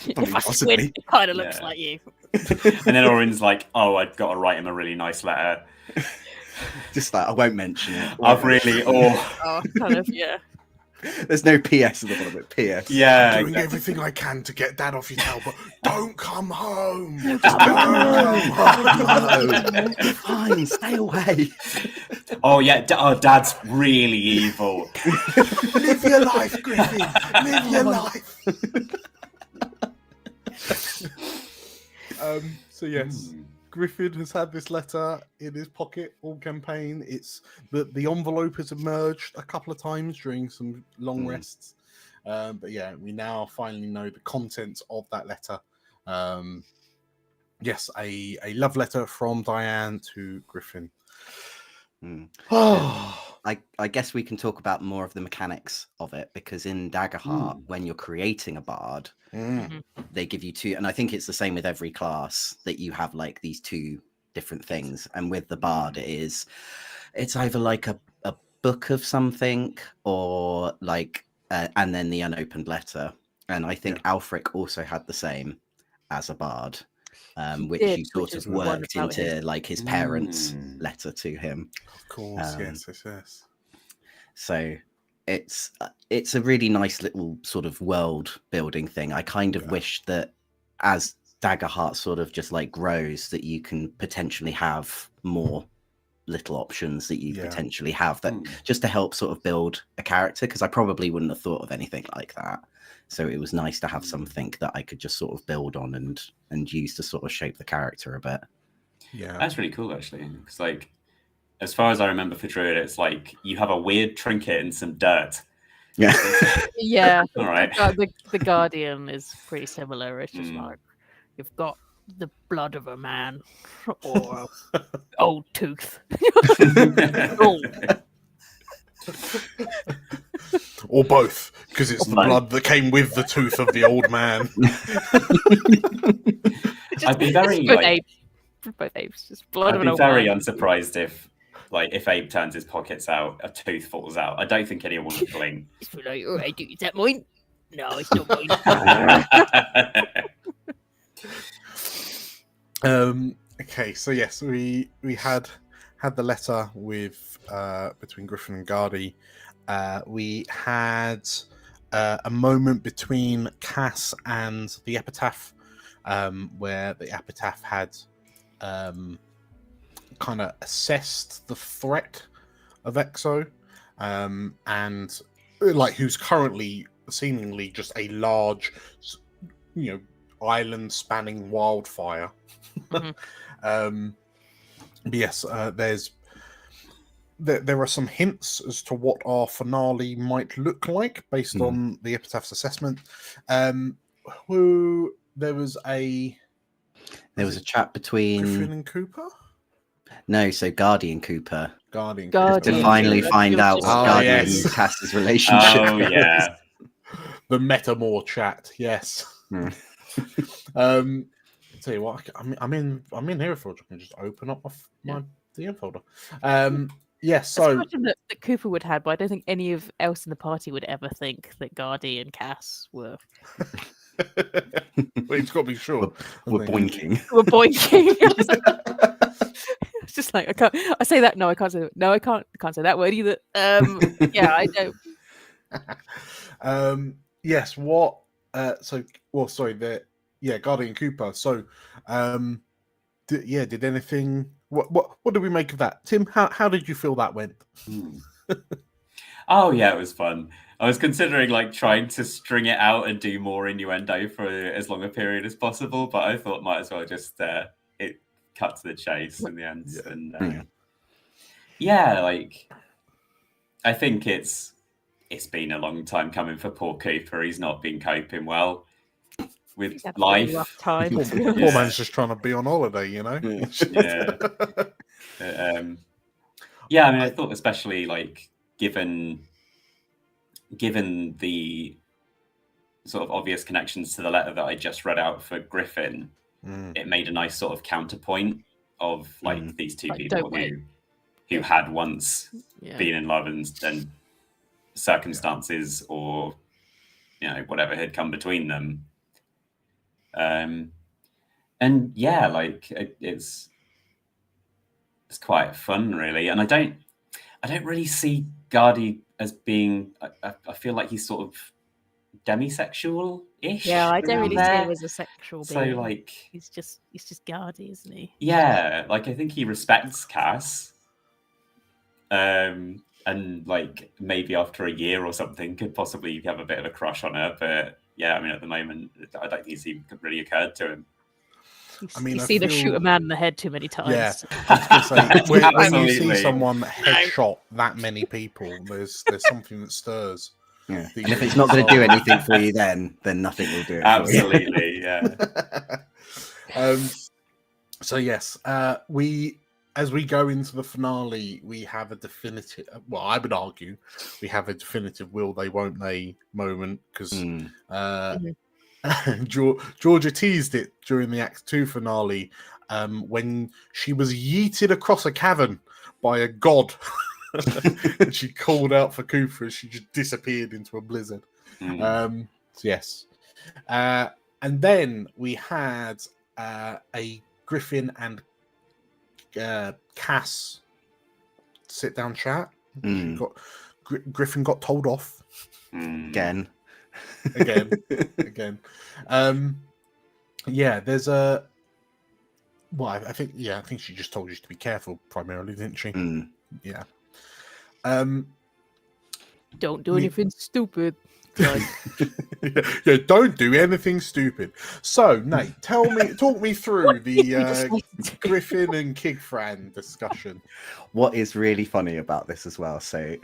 If I squint, it kind of looks like you. And then Orin's like, "Oh, I've got to write him a really nice letter." Just like, I won't mention it. Kind of, yeah. There's no PS at the bottom of it. PS. Yeah. Doing everything I can to get Dad off your tail, but don't come home. Fine, stay away. Oh yeah, Dad's really evil. Live your life, Griffin. Live your life. So yes, Griffin has had this letter in his pocket all campaign. It's the envelope has emerged a couple of times during some long rests. But yeah, we now finally know the contents of that letter. Yes, a love letter from Diane to Griffin. I guess we can talk about more of the mechanics of it, because in Daggerheart, when you're creating a bard, they give you two, and I think it's the same with every class, that you have like these two different things. And with the bard, it's either like a book of something, or like and then the unopened letter. And I think Alfric also had the same as a bard, which you sort of worked into like his parents' letter to him. Of course, yes. So it's a really nice little sort of world building thing. I kind of wish that as Daggerheart sort of just like grows, that you can potentially have more little options that you potentially have that just to help sort of build a character, because I probably wouldn't have thought of anything like that. So it was nice to have something that I could just sort of build on and use to sort of shape the character a bit. Yeah, that's really cool actually, because like, as far as I remember for Druid, it's like you have a weird trinket and some dirt. Yeah. Yeah. All right. The Guardian is pretty similar. It's just like you've got the blood of a man or an old tooth. Or both, because it's the blood that came with the tooth of the old man. I'd be very both apes, just blood of an I'd be old very man. unsurprised if Abe turns his pockets out, a tooth falls out. I don't think anyone would blink. Like, all right, is that mine? No, it's not mine. Okay, so yes, we had the letter with between Griffin and Gardy. We had a moment between Cass and the Epitaph, where the Epitaph had kind of assessed the threat of EXO, and like who's currently seemingly just a large, island-spanning wildfire. Mhm. But yes, there are some hints as to what our finale might look like based on the Epitaph's assessment. There was a chat between Griffin and Cooper. No, so Guardian Cooper. Guardian to finally find out what Guardian and Cass's relationship. Oh yeah, the Metamore chat. Yes. Tell you what, I'm in here for. I can just open up my DM folder. Yes, so that's a question that Cooper would have, but I don't think any of else in the party would ever think that Guardi and Cass were. Well, it's got to be sure. We're boinking. We're boinking. It's just like I say that. No, I can't say that. No, I can't say that word either. Yeah, I don't. Yes. What? Guardian Cooper. So, did anything? What did we make of that, Tim? How did you feel that went? Oh yeah, it was fun. I was considering like trying to string it out and do more innuendo for as long a period as possible, but I thought might as well just it cut to the chase in the end. And like I think it's been a long time coming for poor Cooper. He's not been coping well with life. Rough time. Poor man's just trying to be on holiday, Yeah. I mean, I thought especially like given the sort of obvious connections to the letter that I just read out for Griffin, it made a nice sort of counterpoint of like these two people who had once been in love and circumstances or whatever had come between them. And yeah, like it's quite fun, really. And I don't really see Guardi as being. I feel like he's sort of demisexual-ish. Yeah, I don't really see him as a sexual being. So like, he's just Guardi, isn't he? Yeah, like I think he respects Cass. And like maybe after a year or something, could possibly have a bit of a crush on her. But yeah, I mean, at the moment, I don't think it's even really occurred to him. You've seen her shoot a man in the head too many times. Yeah, I was going to say, when you see someone headshot that many people, there's something that stirs. Yeah. And if it's not going to do anything for you, then nothing will do it. Absolutely, yeah. So yes, as we go into the finale, we have a definitive. Well, I would argue we have a definitive "will they, won't they" moment because Georgia teased it during the Act 2 finale when she was yeeted across a cavern by a god. And she called out for Cooper as she just disappeared into a blizzard. Yes. And then we had a Griffin and Cass sit down chat. Griffin got told off again. There's a. Well, I think she just told you to be careful, primarily, didn't she? Yeah. Don't do anything stupid. Yeah, don't do anything stupid. So, Nate, talk me through the Griffin and Kigfran discussion. What is really funny about this as well? So,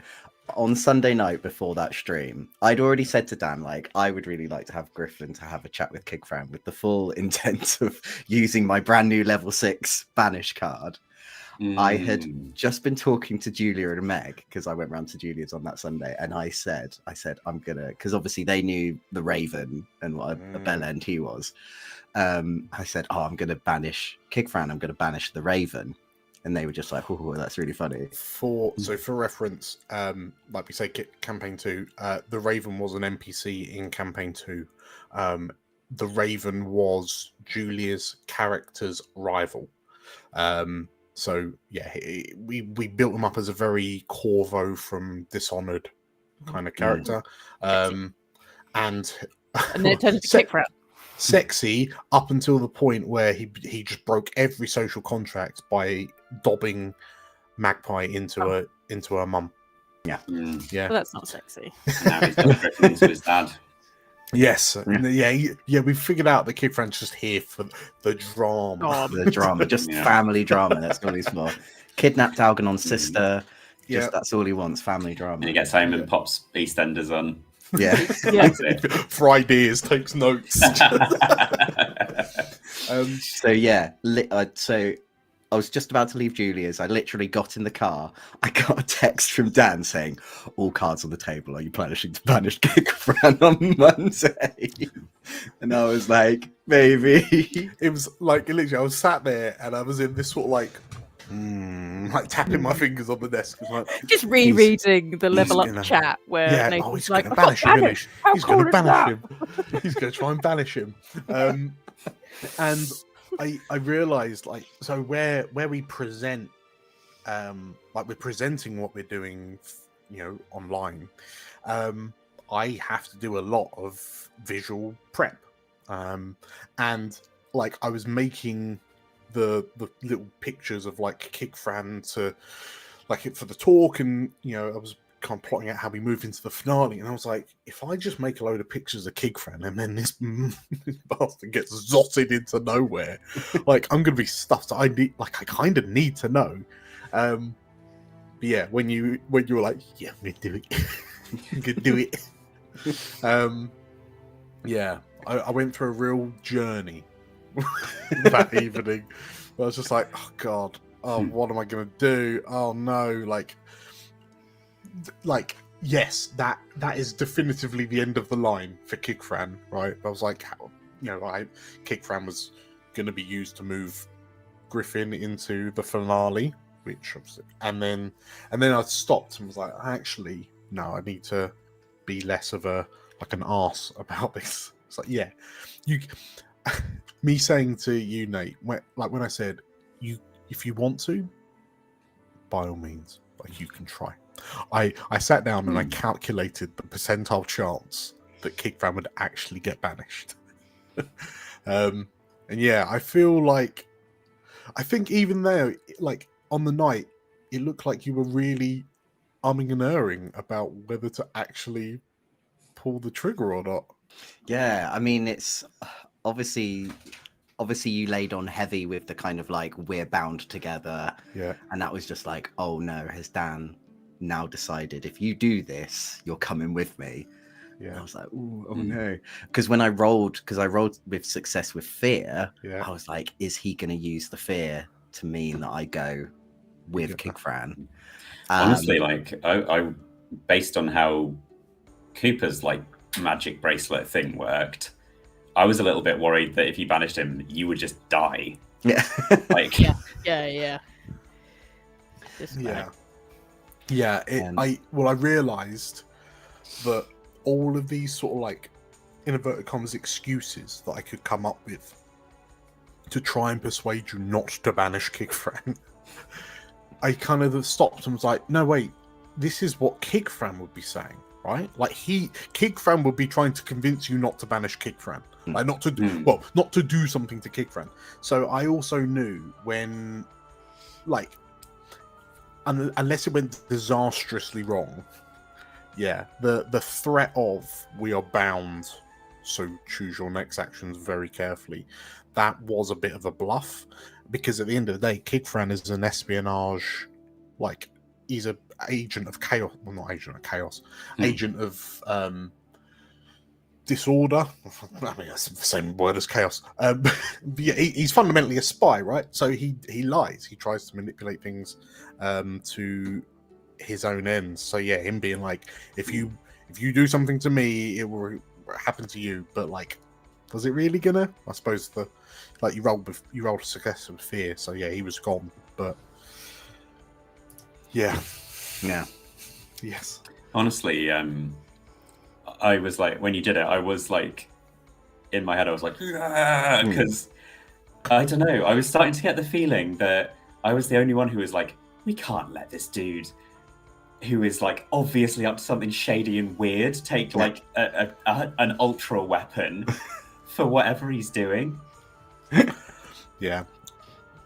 on Sunday night before that stream, I'd already said to Dan, like, I would really like to have Griffin to have a chat with Kigfran with the full intent of using my brand new level 6 Banish card. I had just been talking to Julia and Meg because I went round to Julia's on that Sunday, and I said I'm gonna, because obviously they knew the Raven and what a bell end he was. I said, I'm gonna banish Kigfran. I'm gonna banish the Raven, and they were just like, "Oh, that's really funny." For reference, like we say, campaign 2, the Raven was an NPC in campaign 2. The Raven was Julia's character's rival. So yeah, we built him up as a very Corvo from Dishonored kind of character, and then it turned into Kigfran. sexy up until the point where he just broke every social contract by dobbing Magpie into her mum. Yeah. Yeah. Well, that's not sexy. Now he's got Griffin into his dad. Yes. Yeah. We figured out that Kid Fran's just here for the drama. The drama, just family drama. That's all he's for. Kidnapped Algernon's sister. Just that's all he wants, family drama. And he gets home and pops EastEnders on. Yeah. That's it. Fridays, takes notes. So I was just about to leave Julia's. I literally got in the car. I got a text from Dan saying, "All cards on the table. Are you planning to banish Kid Fran on Monday?" And I was like, "Maybe." It was like literally, I was sat there and I was in this sort of like tapping my fingers on the desk, like, just rereading the level up chat where he's like, going to banish him. He's going to banish him. He's going to try and banish him. And I realized, like, so where we present, like we're presenting what we're doing, online. I have to do a lot of visual prep, and like I was making the little pictures of like Kick Fran to like it for the talk, and I was kind of plotting out how we move into the finale, and I was like, if I just make a load of pictures of Kick Fran and then this bastard gets zotted into nowhere, like I'm gonna be stuffed. I kind of need to know. But yeah, when you were like, yeah, I'm gonna do it. I'm gonna do it. Yeah, I went through a real journey that evening. I was just like, oh god, what am I gonna do? Oh no, like yes, that is definitively the end of the line for Kick Fran, right? I was like, Kick Fran was gonna be used to move Griffin into the finale, which obviously, and then I stopped and was like, actually, no, I need to be less of an arse about this. It's like, yeah, me saying to you, Nate, when I said, if you want to, by all means, like you can try. I sat down and I calculated the percentile chance that Kick Fran would actually get banished. And yeah, I think even there, like on the night, it looked like you were really umming and erring about whether to actually pull the trigger or not. Yeah, I mean, it's obviously you laid on heavy with the kind of like, we're bound together. Yeah. And that was just like, oh no, has Dan now decided if you do this, you're coming with me? Yeah. And I was like, oh no. Because I rolled with success with fear, I was like, is he going to use the fear to mean that I go with Kick Fran? Honestly, like I based on how Cooper's like magic bracelet thing worked, I was a little bit worried that if you banished him, you would just die. Yeah. Like yeah. Yeah. I realized that all of these sort of like in inverted commas excuses that I could come up with to try and persuade you not to banish Kick Fran, I kind of stopped and was like, no, wait, this is what Kick Fran would be saying, right? Like Kick Fran would be trying to convince you not to banish Kick Fran, like not to do something to Kick Fran. So I also knew when, like, unless it went disastrously wrong, the threat of we are bound, so choose your next actions very carefully, that was a bit of a bluff, because at the end of the day, Kick Fran is an espionage, like he's an agent of chaos. Well, not agent of chaos, agent of disorder. I mean, that's the same word as chaos. But yeah, he's fundamentally a spy, right? So he lies. He tries to manipulate things to his own ends. So yeah, him being like, if you do something to me, it will happen to you. But like, was it really gonna? I suppose you rolled success with fear. So yeah, he was gone. But yeah. Yes. Honestly, I was like, when you did it, I was like, in my head, I was like, because I don't know, I was starting to get the feeling that I was the only one who was like, we can't let this dude, who is like obviously up to something shady and weird, take like an ultra weapon for whatever he's doing. Yeah.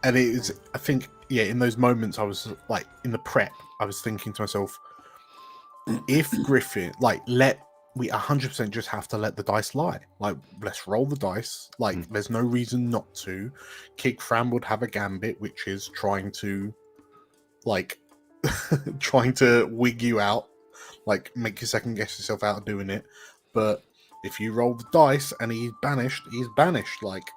And it is, I think, in those moments I was like, in the prep, I was thinking to myself, if Griffin, we 100% just have to let the dice lie. Like, let's roll the dice. Like, there's no reason not to. Kig Fran would have a gambit, which is trying to wig you out, like, make you second guess yourself out of doing it. But if you roll the dice and he's banished, Like,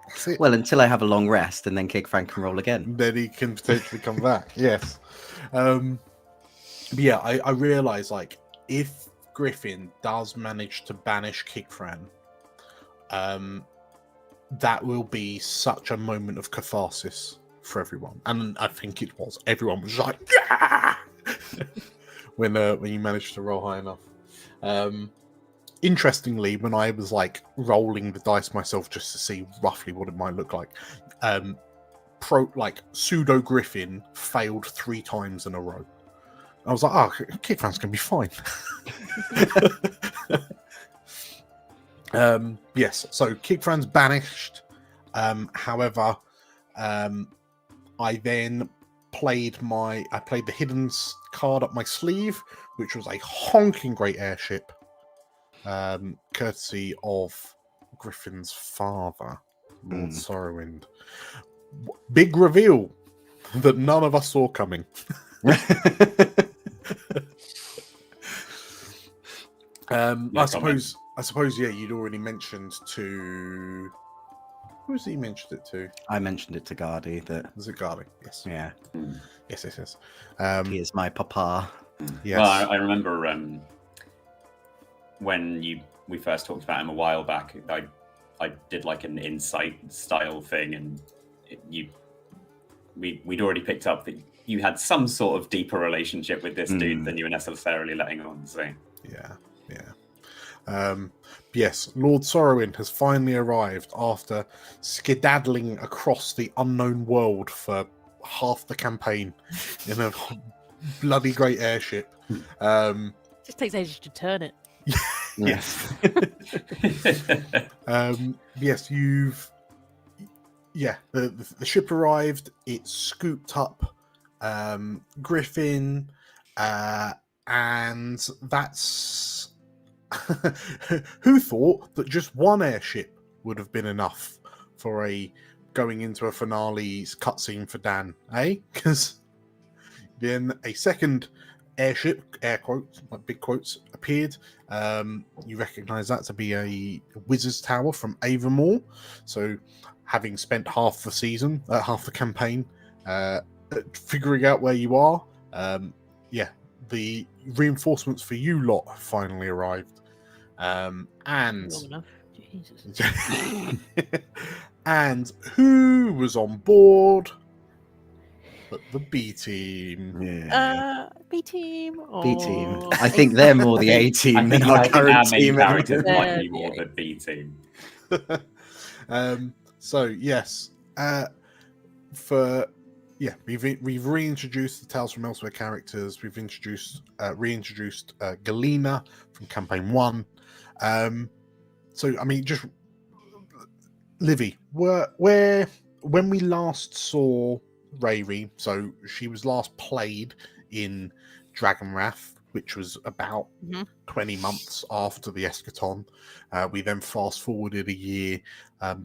that's it. Well, until I have a long rest, and then Kig Fran can roll again. Then he can potentially come back. Yes. But yeah, I realize, like, if Griffin does manage to banish Kig Fran, that will be such a moment of catharsis for everyone. And I think it was. Everyone was like, yeah! when you managed to roll high enough. Interestingly, when I was like rolling the dice myself just to see roughly what it might look like, pseudo Griffin failed 3 times in a row. I was like, oh, Kig Fran's gonna be fine. Yes, so Kig Fran's banished. However, I then played the hidden card up my sleeve, which was a honking great airship, courtesy of Griffin's father, Lord Sorrowwind. Big reveal that none of us saw coming. I suppose, yeah, you'd already mentioned to... Who was he mentioned it to? I mentioned it to Gardy. Was it Gardy? Yes. Yeah. Yes. He is my papa. Yes. Well, I remember when we first talked about him a while back, I did like an insight style thing, and we'd already picked up that you had some sort of deeper relationship with this dude than you were necessarily letting on. So yeah. Yes, Lord Sorrowwind has finally arrived after skedaddling across the unknown world for half the campaign in a bloody great airship. Just takes ages to turn it. Yes. Yes, the ship arrived. It scooped up Griffin, and that's who thought that just one airship would have been enough for going into a finale's cutscene for Dan, eh? Because then a second airship, air quotes, like big quotes, appeared. You recognise that to be a wizard's tower from Avamore. So, having spent half the campaign, figuring out where you are, the reinforcements for you lot have finally arrived. And Long enough. Jesus. and who was on board but the B team? Yeah. B team. B team. I think they're more the A team than our current team. Characters might be more the B team. So yes, we've reintroduced the Tales from Elsewhere characters. We've reintroduced Galena from campaign 1. So I mean, just Livvy, where when we last saw Rayri, so she was last played in Dragonwrath, which was about 20 months after the Eschaton. We then fast forwarded a year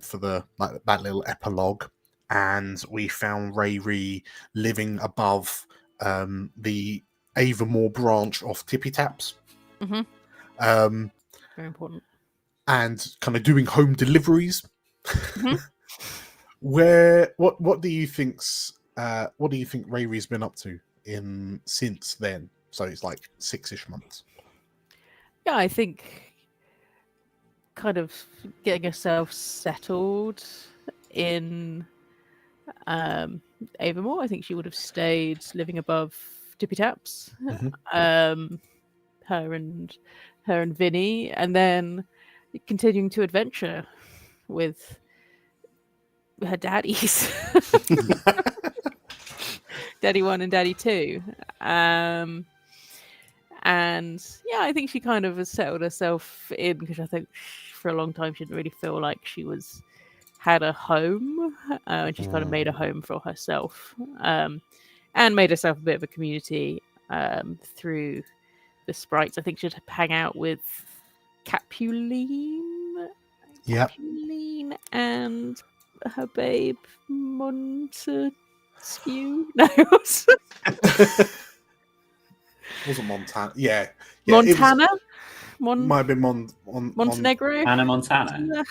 for that little epilogue, and we found Rayri living above the Avamore branch of Tippy Taps. Very important. And kind of doing home deliveries. What do you think Rayri's been up to since then? So it's like 6-ish months. Yeah, I think kind of getting herself settled in Avamore. I think she would have stayed living above Tippy Taps. Her and Vinny, and then continuing to adventure with her daddies. Daddy 1 and Daddy 2. And yeah, I think she kind of has settled herself in, because I think for a long time she didn't really feel like she had a home, and she's kind of made a home for herself, and made herself a bit of a community through the sprites. I think she'd hang out with Capuline, and her babe Montesquieu. No, wasn't Montana. Yeah, Montana. Might have been Montenegro. Hannah Montana.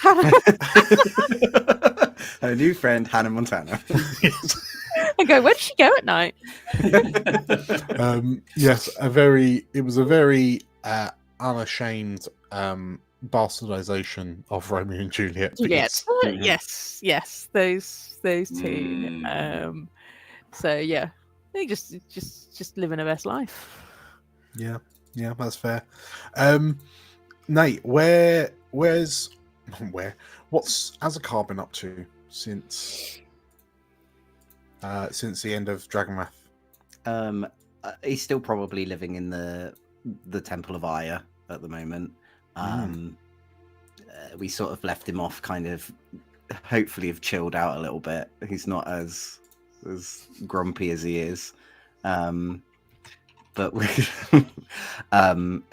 Her new friend Hannah Montana. I go, where does she go at night? Yes, it was a very unashamed bastardization of Romeo and Juliet. Juliet. Yes, those two. So yeah, they just living her best life. Yeah, that's fair. Nate, what's Azakar been up to since the end of Dragonwrath? He's still probably living in the Temple of Aya at the moment. We sort of left him off, kind of hopefully have chilled out a little bit. He's not as grumpy as he is. But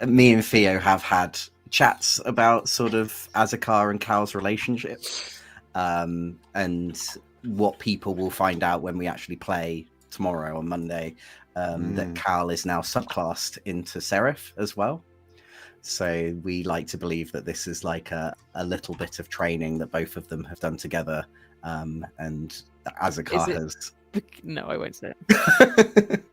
me and Theo have had chats about sort of Azakar and Cal's relationship, and what people will find out when we actually play tomorrow on Monday, that Cal is now subclassed into Seraph as well. So we like to believe that this is like a little bit of training that both of them have done together, and Azakar has... No, I won't say it.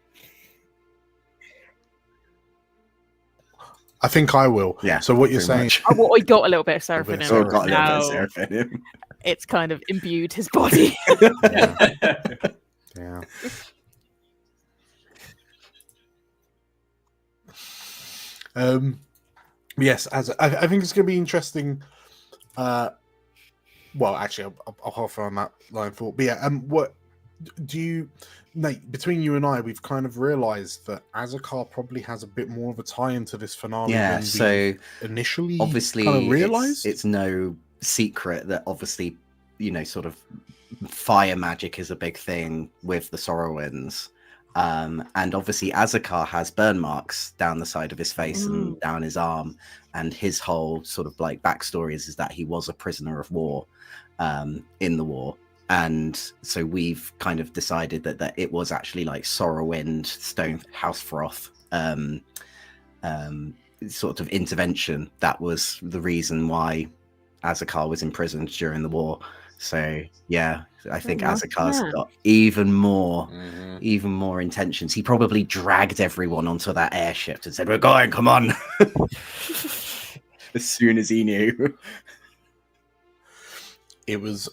I think I will. Yeah. So what you're saying? I got a little bit of Seraph in him. So got a little bit of Seraph in him. It's kind of imbued his body. Yeah. Yes, as I think it's going to be interesting. Well, actually, I'll half on that line of thought. But yeah, what do you, Nate? Between you and I, we've kind of realised that Azakar probably has a bit more of a tie into this finale. Yeah. Than So initially, obviously, kind of realised. It's no secret that obviously, sort of fire magic is a big thing with the Sorrowinds. And obviously Azakar has burn marks down the side of his face and down his arm, and his whole sort of like backstory is that he was a prisoner of war in the war. And so we've kind of decided that it was actually like Sorrowwind, Stone House Froth sort of intervention that was the reason why Azakar was imprisoned during the war. So yeah, I think Azakar's got even more intentions. He probably dragged everyone onto that airship and said, "We're going, come on!" As soon as he knew. It was,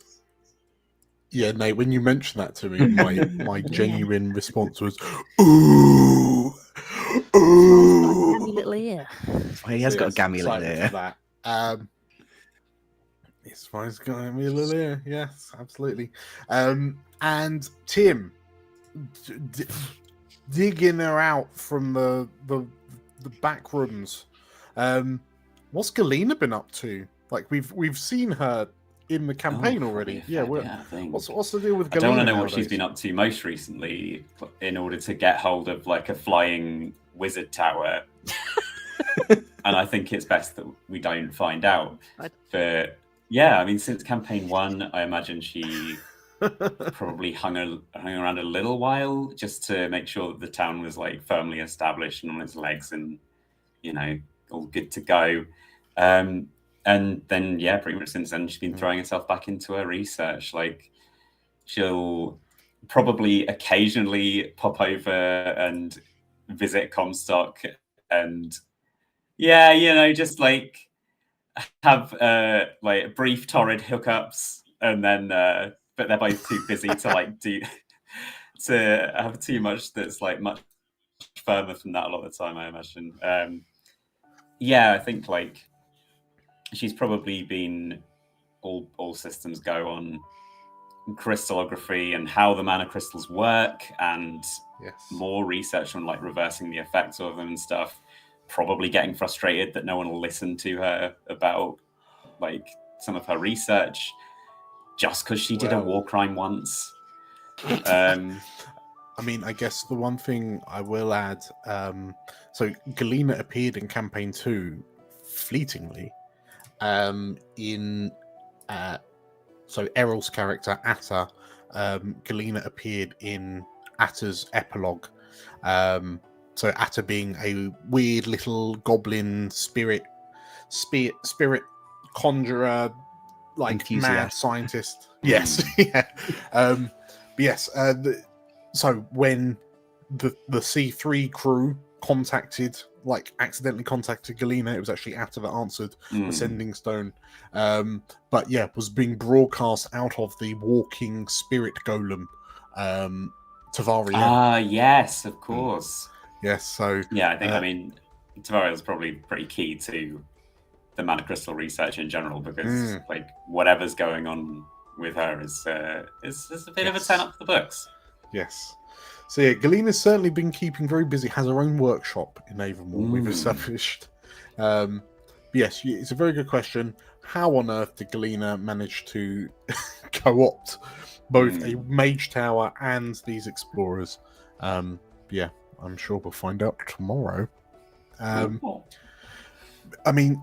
yeah, Nate. When you mentioned that to me, my genuine response was, "Ooh, ooh." Gammy little ear. Well, he has got a gammy little ear. It's fine. It's got me a little ear. Yes, absolutely. And Tim, digging her out from the back rooms. What's Galena been up to? Like we've seen her in the campaign already. Yeah. What's the deal with Galena? I don't want to know nowadays? what she's been up to most recently in order to get hold of like a flying wizard tower. And I think it's best that we don't find out. But yeah, I mean, since campaign 1, I imagine she probably hung around a little while just to make sure that the town was like firmly established and on its legs and, all good to go. And then, yeah, pretty much since then, she's been throwing herself back into her research. Like, she'll probably occasionally pop over and visit Comstock and, yeah, just like have like brief torrid hookups, and then but they're both too busy to like to have too much that's like much further from that a lot of the time, I imagine. I think like she's probably been all systems go on crystallography and how the mana crystals work, and more research on like reversing the effects of them and stuff. probably getting frustrated that no one will listen to her about like some of her research just because she did a war crime once. I mean, I guess the one thing I will add, so Galena appeared in campaign 2 fleetingly in so Errol's character Atta. Galena appeared in Atta's epilogue. So Atta being a weird little goblin spirit conjurer, like mad scientist. Yes, yeah. But yes, so when the C3 crew accidentally contacted Galena, it was actually Atta that answered the sending stone. But yeah, was being broadcast out of the walking spirit golem, Tavaria. Yes, of course. Yes, so yeah, I mean, Tavaria is probably pretty key to the Mana Crystal research in general, because like whatever's going on with her is a bit of a turn up for the books. Yes. So yeah, Galena's certainly been keeping very busy, has her own workshop in Avonmore, we've established. Yes, it's a very good question. How on earth did Galena manage to co-opt both a mage tower and these explorers? Yeah, I'm sure we'll find out tomorrow. I mean,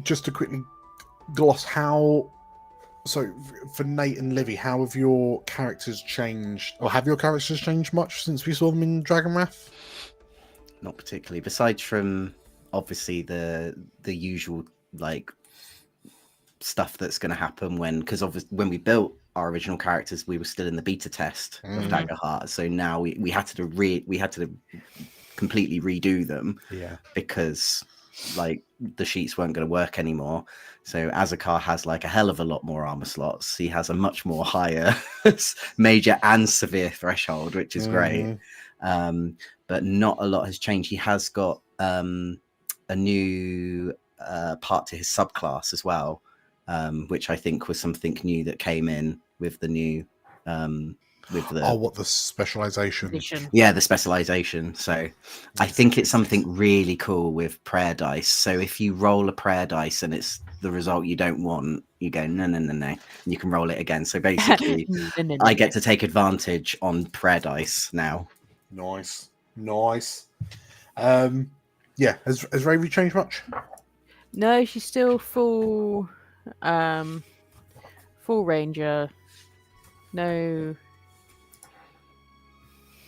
just to quickly gloss so for Nate and Livvy, how have your characters changed, or have your characters changed much since we saw them in Dragonwrath? Not particularly, besides from obviously the usual like stuff that's going to happen because obviously when we built our original characters, we were still in the beta test of Daggerheart, so now we had to completely redo them, because like the sheets weren't going to work anymore. So Azakar has like a hell of a lot more armor slots. He has a much more higher major and severe threshold, which is great. But not a lot has changed. He has got a new part to his subclass as well, which I think was something new that came in with the new the specialization? Yeah, the specialization. So I think it's something really cool with prayer dice. So if you roll a prayer dice and it's the result you don't want, you go no, and you can roll it again. So basically I get to take advantage on prayer dice now. Nice. Yeah, has Ravy changed much? No, she's still full ranger. No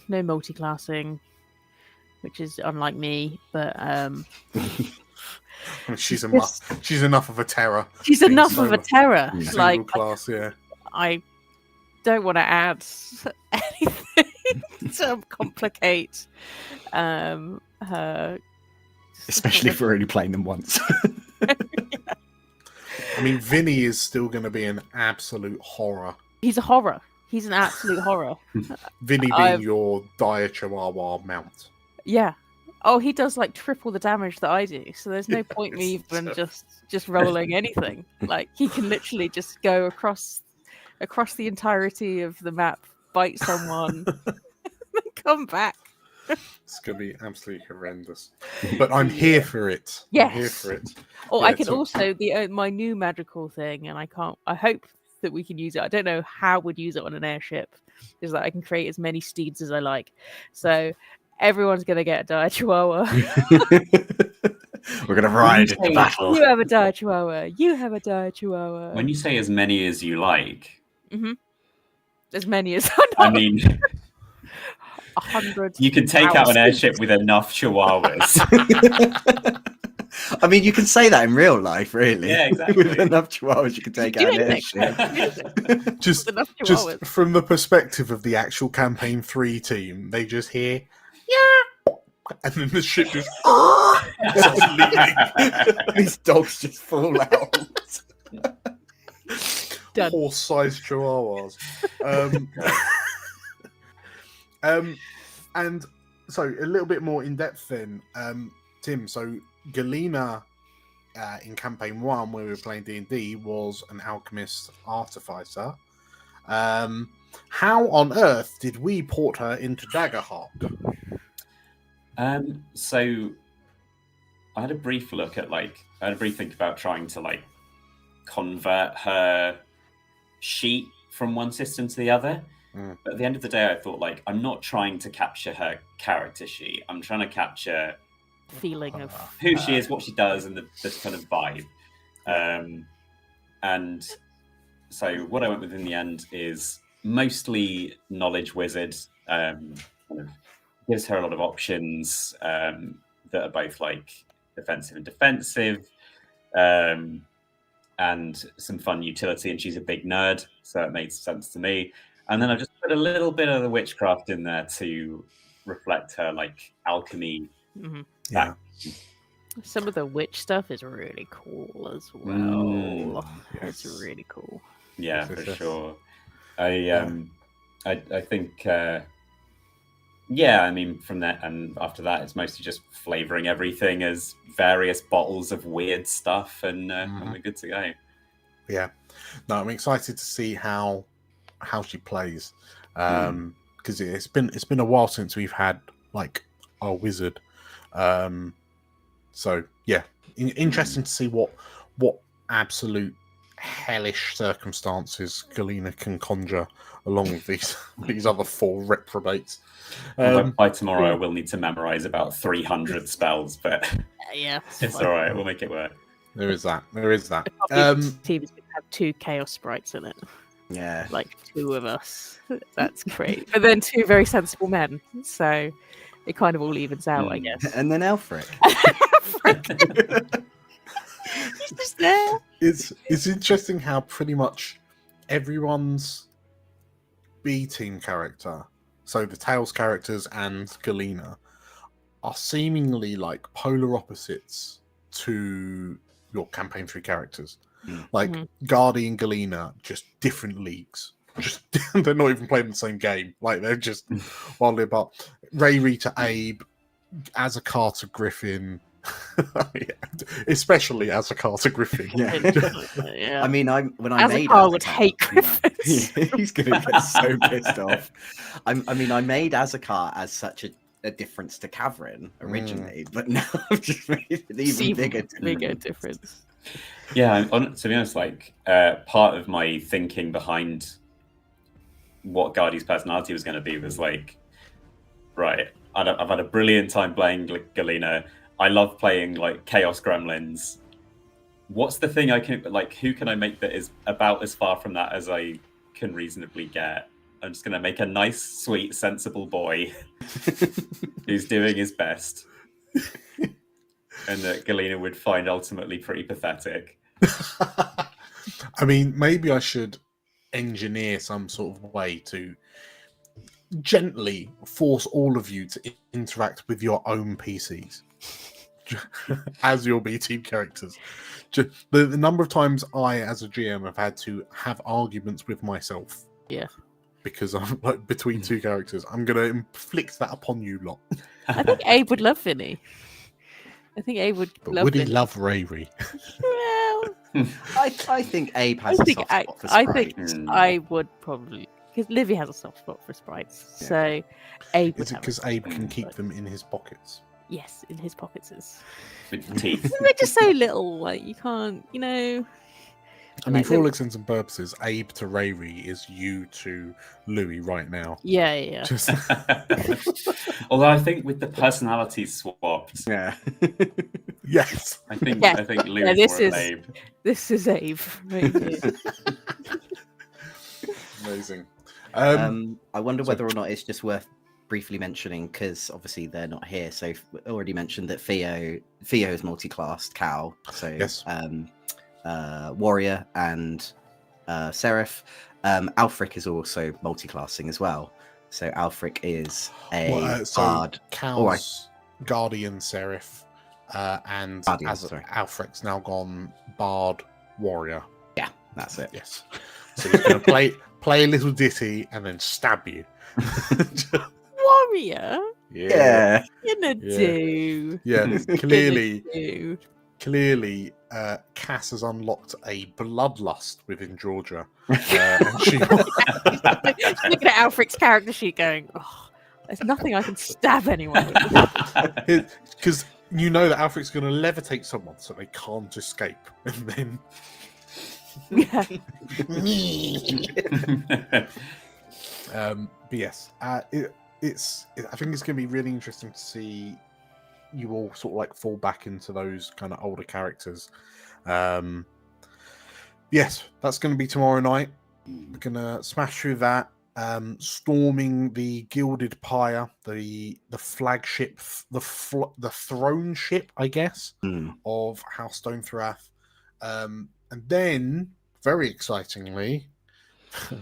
multi-classing, which is unlike me, but she's enough of a terror. She's enough of a terror. Single class, yeah. I don't want to add anything to complicate her. Especially if we're only playing them once. I mean, Vinny is still going to be an absolute horror. He's a horror. He's an absolute horror. Vinny being your dire chihuahua mount. Yeah. Oh, he does like triple the damage that I do. So there's no point me even just rolling anything. Like he can literally just go across the entirety of the map, bite someone, and come back. It's gonna be absolutely horrendous. But I'm here for it. Yes. I'm here for it. Oh, I can also my new magical thing, and I hope that we can use it. I don't know how we'd use it on an airship. Is that I can create as many steeds as I like. So everyone's gonna get a dire chihuahua. We're gonna ride into battle. You have a dire chihuahua. You have a dire chihuahua. When you say as many as you like, as many as I mean 100. You can take out an airship with enough chihuahuas. I mean, you can say that in real life, really. Yeah, exactly. With enough chihuahuas, you can take out an airship. just from the perspective of the actual campaign 3 team, they just hear, yeah, and then the ship just leaving. These dogs just fall out. Horse-sized chihuahuas. And so a little bit more in depth then, Tim. So Galena in campaign 1, where we were playing D&D, was an alchemist artificer. How on earth did we port her into Daggerheart? So I had a brief look at I had a brief think about trying to convert her sheet from one system to the other. But at the end of the day, I thought I'm not trying to capture her character sheet. I'm trying to capture feeling of who she is, what she does, and the kind of vibe. And so what I went with in the end is mostly knowledge wizard. Kind of gives her a lot of options that are both offensive and defensive, and some fun utility. And she's a big nerd, so it made sense to me. And then I just put a little bit of the witchcraft in there to reflect her alchemy. Yeah. Some of the witch stuff is really cool as well. Yes. It's really cool. Yeah, for sure. I think I mean, from that and after that, it's mostly just flavoring everything as various bottles of weird stuff, and we're good to go. Yeah, no, I'm excited to see how she plays, because it's been a while since we've had our wizard. So yeah, interesting to see what absolute hellish circumstances Galena can conjure along with these other 4 reprobates. By tomorrow, I will need to memorize about 300 spells, but yeah, it's all right. We'll make it work. There is that. The team is going to have 2 chaos sprites in it. Yeah, 2 of us. That's great. But then 2 very sensible men, so it kind of all evens out, I guess. And then Alfric. He's just there. It's interesting how pretty much everyone's B team character, so the Tails characters and Galena, are seemingly polar opposites to your campaign 3 characters. Guardy and Galena, just different leagues. Just they're not even playing the same game. They're just wildly apart. Rayri to Abe, Azakar to Griffin. Especially Azakar to Griffin. Yeah. I mean, when I made Azakar would hate Griffin. He's gonna get so pissed off. I made Azakar as such a difference to Kavrin originally, but now I've just made an even bigger difference. Yeah, to be honest, part of my thinking behind what Guardy's personality was going to be was right, I've had a brilliant time playing Galena. I love playing Chaos Gremlins. What's the thing I can who can I make that is about as far from that as I can reasonably get? I'm just going to make a nice, sweet, sensible boy who's doing his best, and that Galena would find ultimately pretty pathetic. I mean, maybe I should engineer some sort of way to gently force all of you to interact with your own PCs as your B team characters. The number of times I, as a GM, have had to have arguments with myself. Yeah. Because I'm between 2 characters. I'm going to inflict that upon you lot. I think Abe would love Vinny. I think Abe would love would he Vinny. love Rayri? Well, I think Abe has a soft spot for sprites. I think I would probably, because Livvy has a soft spot for sprites. Yeah. So Abe would. Is it because Abe can keep them in his pockets? Yes, in his pockets. With teeth. They're just so little, you can't, I mean, for all intents and purposes, Abe to Rayri is you to Louis right now. Yeah. Just... Although I think with the personalities swapped, yes, I think Louis is more Abe. This is Abe. Right here. Amazing. I wonder whether or not it's just worth briefly mentioning, because obviously they're not here. So already mentioned that Theo is multi-classed Cal. So yes. Warrior and Seraph. Alfric is also multi-classing as well. So Alfric is a bard. Cal's Guardian Seraph, and Guardian, Alfric's now gone Bard Warrior. Yeah, that's it. Yes. So he's going to play a little ditty and then stab you. Warrior? Yeah. You're gonna do. Yeah, clearly, Cass has unlocked a bloodlust within Georgia. And she... looking at Alfric's character sheet going, oh, there's nothing I can stab anyone with. Because you know that Alfred's going to levitate someone so they can't escape, and then. Yeah. But yes, I think it's going to be really interesting to see you all sort of like fall back into those kind of older characters. Yes, that's going to be tomorrow night. We're going to smash through that. Storming the Gilded Pyre, the flagship, the throne ship, I guess, of House Stonethrath. And then, very excitingly,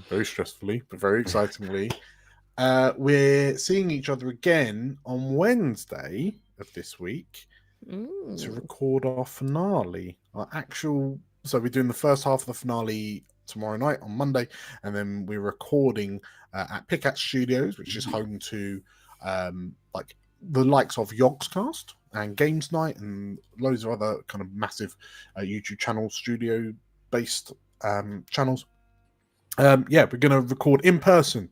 very stressfully, but very excitingly, we're seeing each other again on Wednesday of this week to record our finale. So we're doing the first half of the finale tomorrow night on Monday, and then we're recording at Pickaxe Studios, which is home to like the likes of Yogscast and Games Night and loads of other kind of massive YouTube channels, studio based channels. We're going to record in person.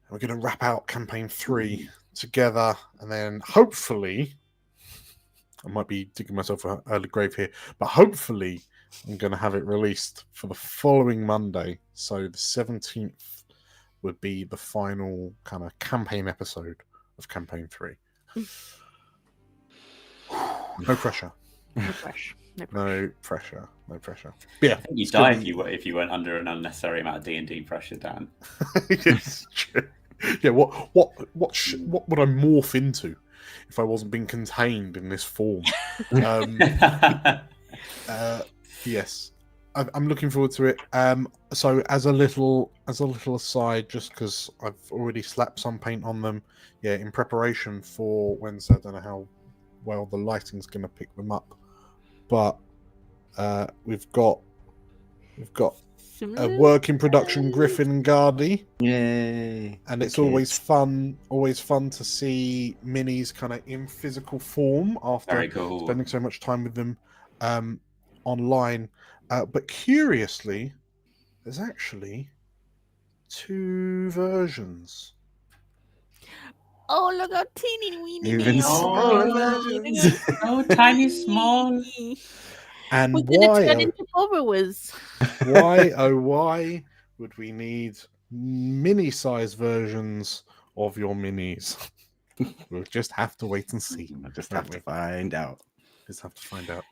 We're going to wrap out campaign 3 together, and then hopefully, I might be digging myself an early grave here, but hopefully I'm going to have it released for the following Monday. So the 17th would be the final kind of campaign episode of campaign 3. No pressure. No pressure. No pressure. No pressure. But yeah, I think you'd die if you went under an unnecessary amount of D&D pressure, Dan. Yes, true. Yeah, what would I morph into if I wasn't being contained in this form? Yes, I'm looking forward to it. So as a little aside, just because I've already slapped some paint on them, yeah, in preparation for Wednesday. I don't know how well the lighting's going to pick them up, but we've got a work in production, Griffin and Gardy. Yay! And it's always fun to see minis kind of in physical form after spending so much time with them online. But curiously, there's actually 2 versions. Oh, look how teeny weeny. Even smaller versions. Oh, tiny small. And we're gonna turn into borrowers. Why would we need mini-size versions of your minis? We'll just have to wait and see. We'll just have to find out.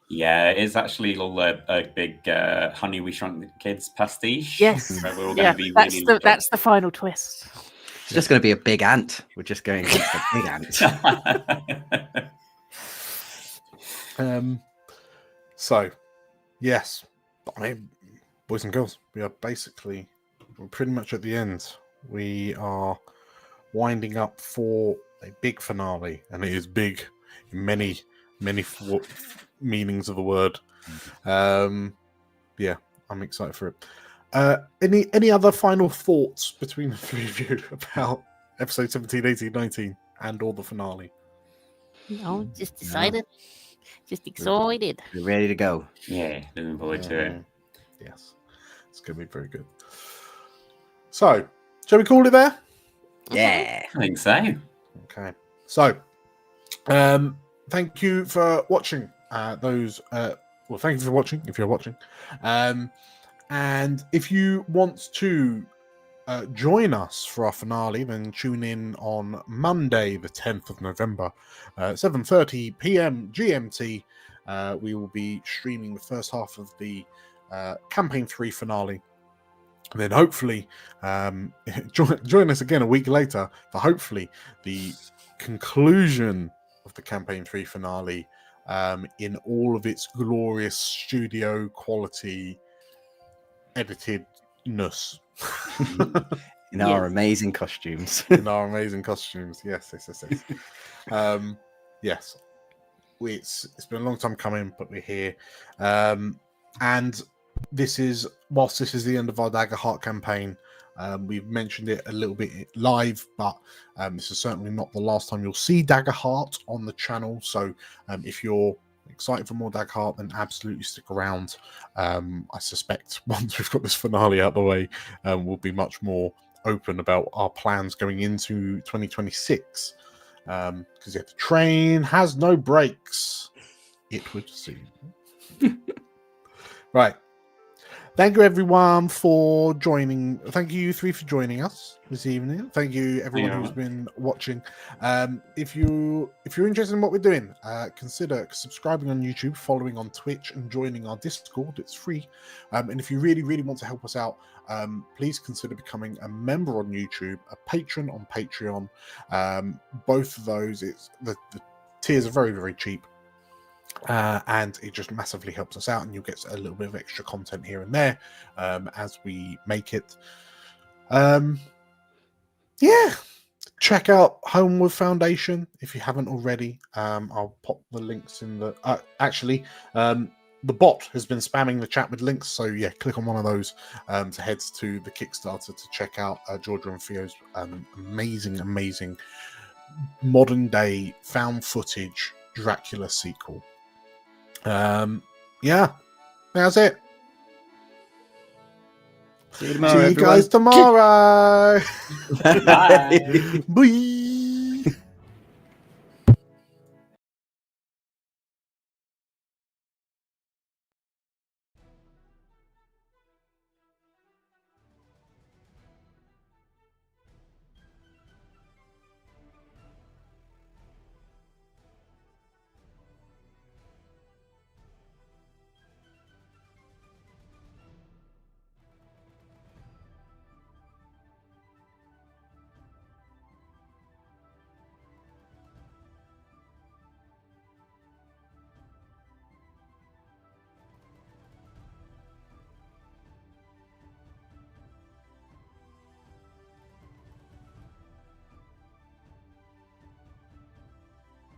Yeah, it's actually all a big Honey We Shrunk the Kids pastiche. Yes. So we're all going to be that's the final twist. It's just going to be a big ant. We're just going against a big ant. So, yes, boys and girls, we're pretty much at the end. We are winding up for a big finale, and it is big in many meanings of the word. Yeah, I'm excited for it. Any other final thoughts between the 3 of you about episode 17, 18, 19, and or the finale? No, just decided. Just excited. We're ready to go. Yeah, looking forward to it. Yes, it's going to be very good. So, shall we call it there? Yeah, I think so. Okay. So, thank you for watching. Thank you for watching if you're watching. And if you want to join us for our finale, then tune in on Monday, the 10th of November, 7:30 p.m. GMT. We will be streaming the first half of the campaign 3 finale. And then hopefully join us again a week later for hopefully the conclusion of the campaign 3 finale in all of its glorious studio quality editedness. In our amazing costumes. Yes. Yes. It's been a long time coming, but we're here. And whilst this is the end of our Daggerheart campaign, we've mentioned it a little bit live, but this is certainly not the last time you'll see Daggerheart on the channel. So if you're excited for more Daggerheart, then absolutely stick around. I suspect once we've got this finale out of the way, we'll be much more open about our plans going into 2026. because the train has no brakes. It would seem. Right. Thank you, everyone, for joining. Thank you, you three, for joining us this evening. Thank you, everyone who's been watching. If you're interested in what we're doing, consider subscribing on YouTube, following on Twitch, and joining our Discord. It's free. And if you really, really want to help us out, please consider becoming a member on YouTube, a patron on Patreon. Both of those, the tiers are very, very cheap. And it just massively helps us out, and you'll get a little bit of extra content here and there as we make it. Yeah, check out Homeward Foundation if you haven't already. I'll pop the links in the the bot has been spamming the chat with links, so yeah, click on one of those to head to the Kickstarter to check out Georgia and Theo's amazing modern day found footage Dracula sequel. Yeah, that's it. See you tomorrow, See you guys tomorrow. Bye. Bye.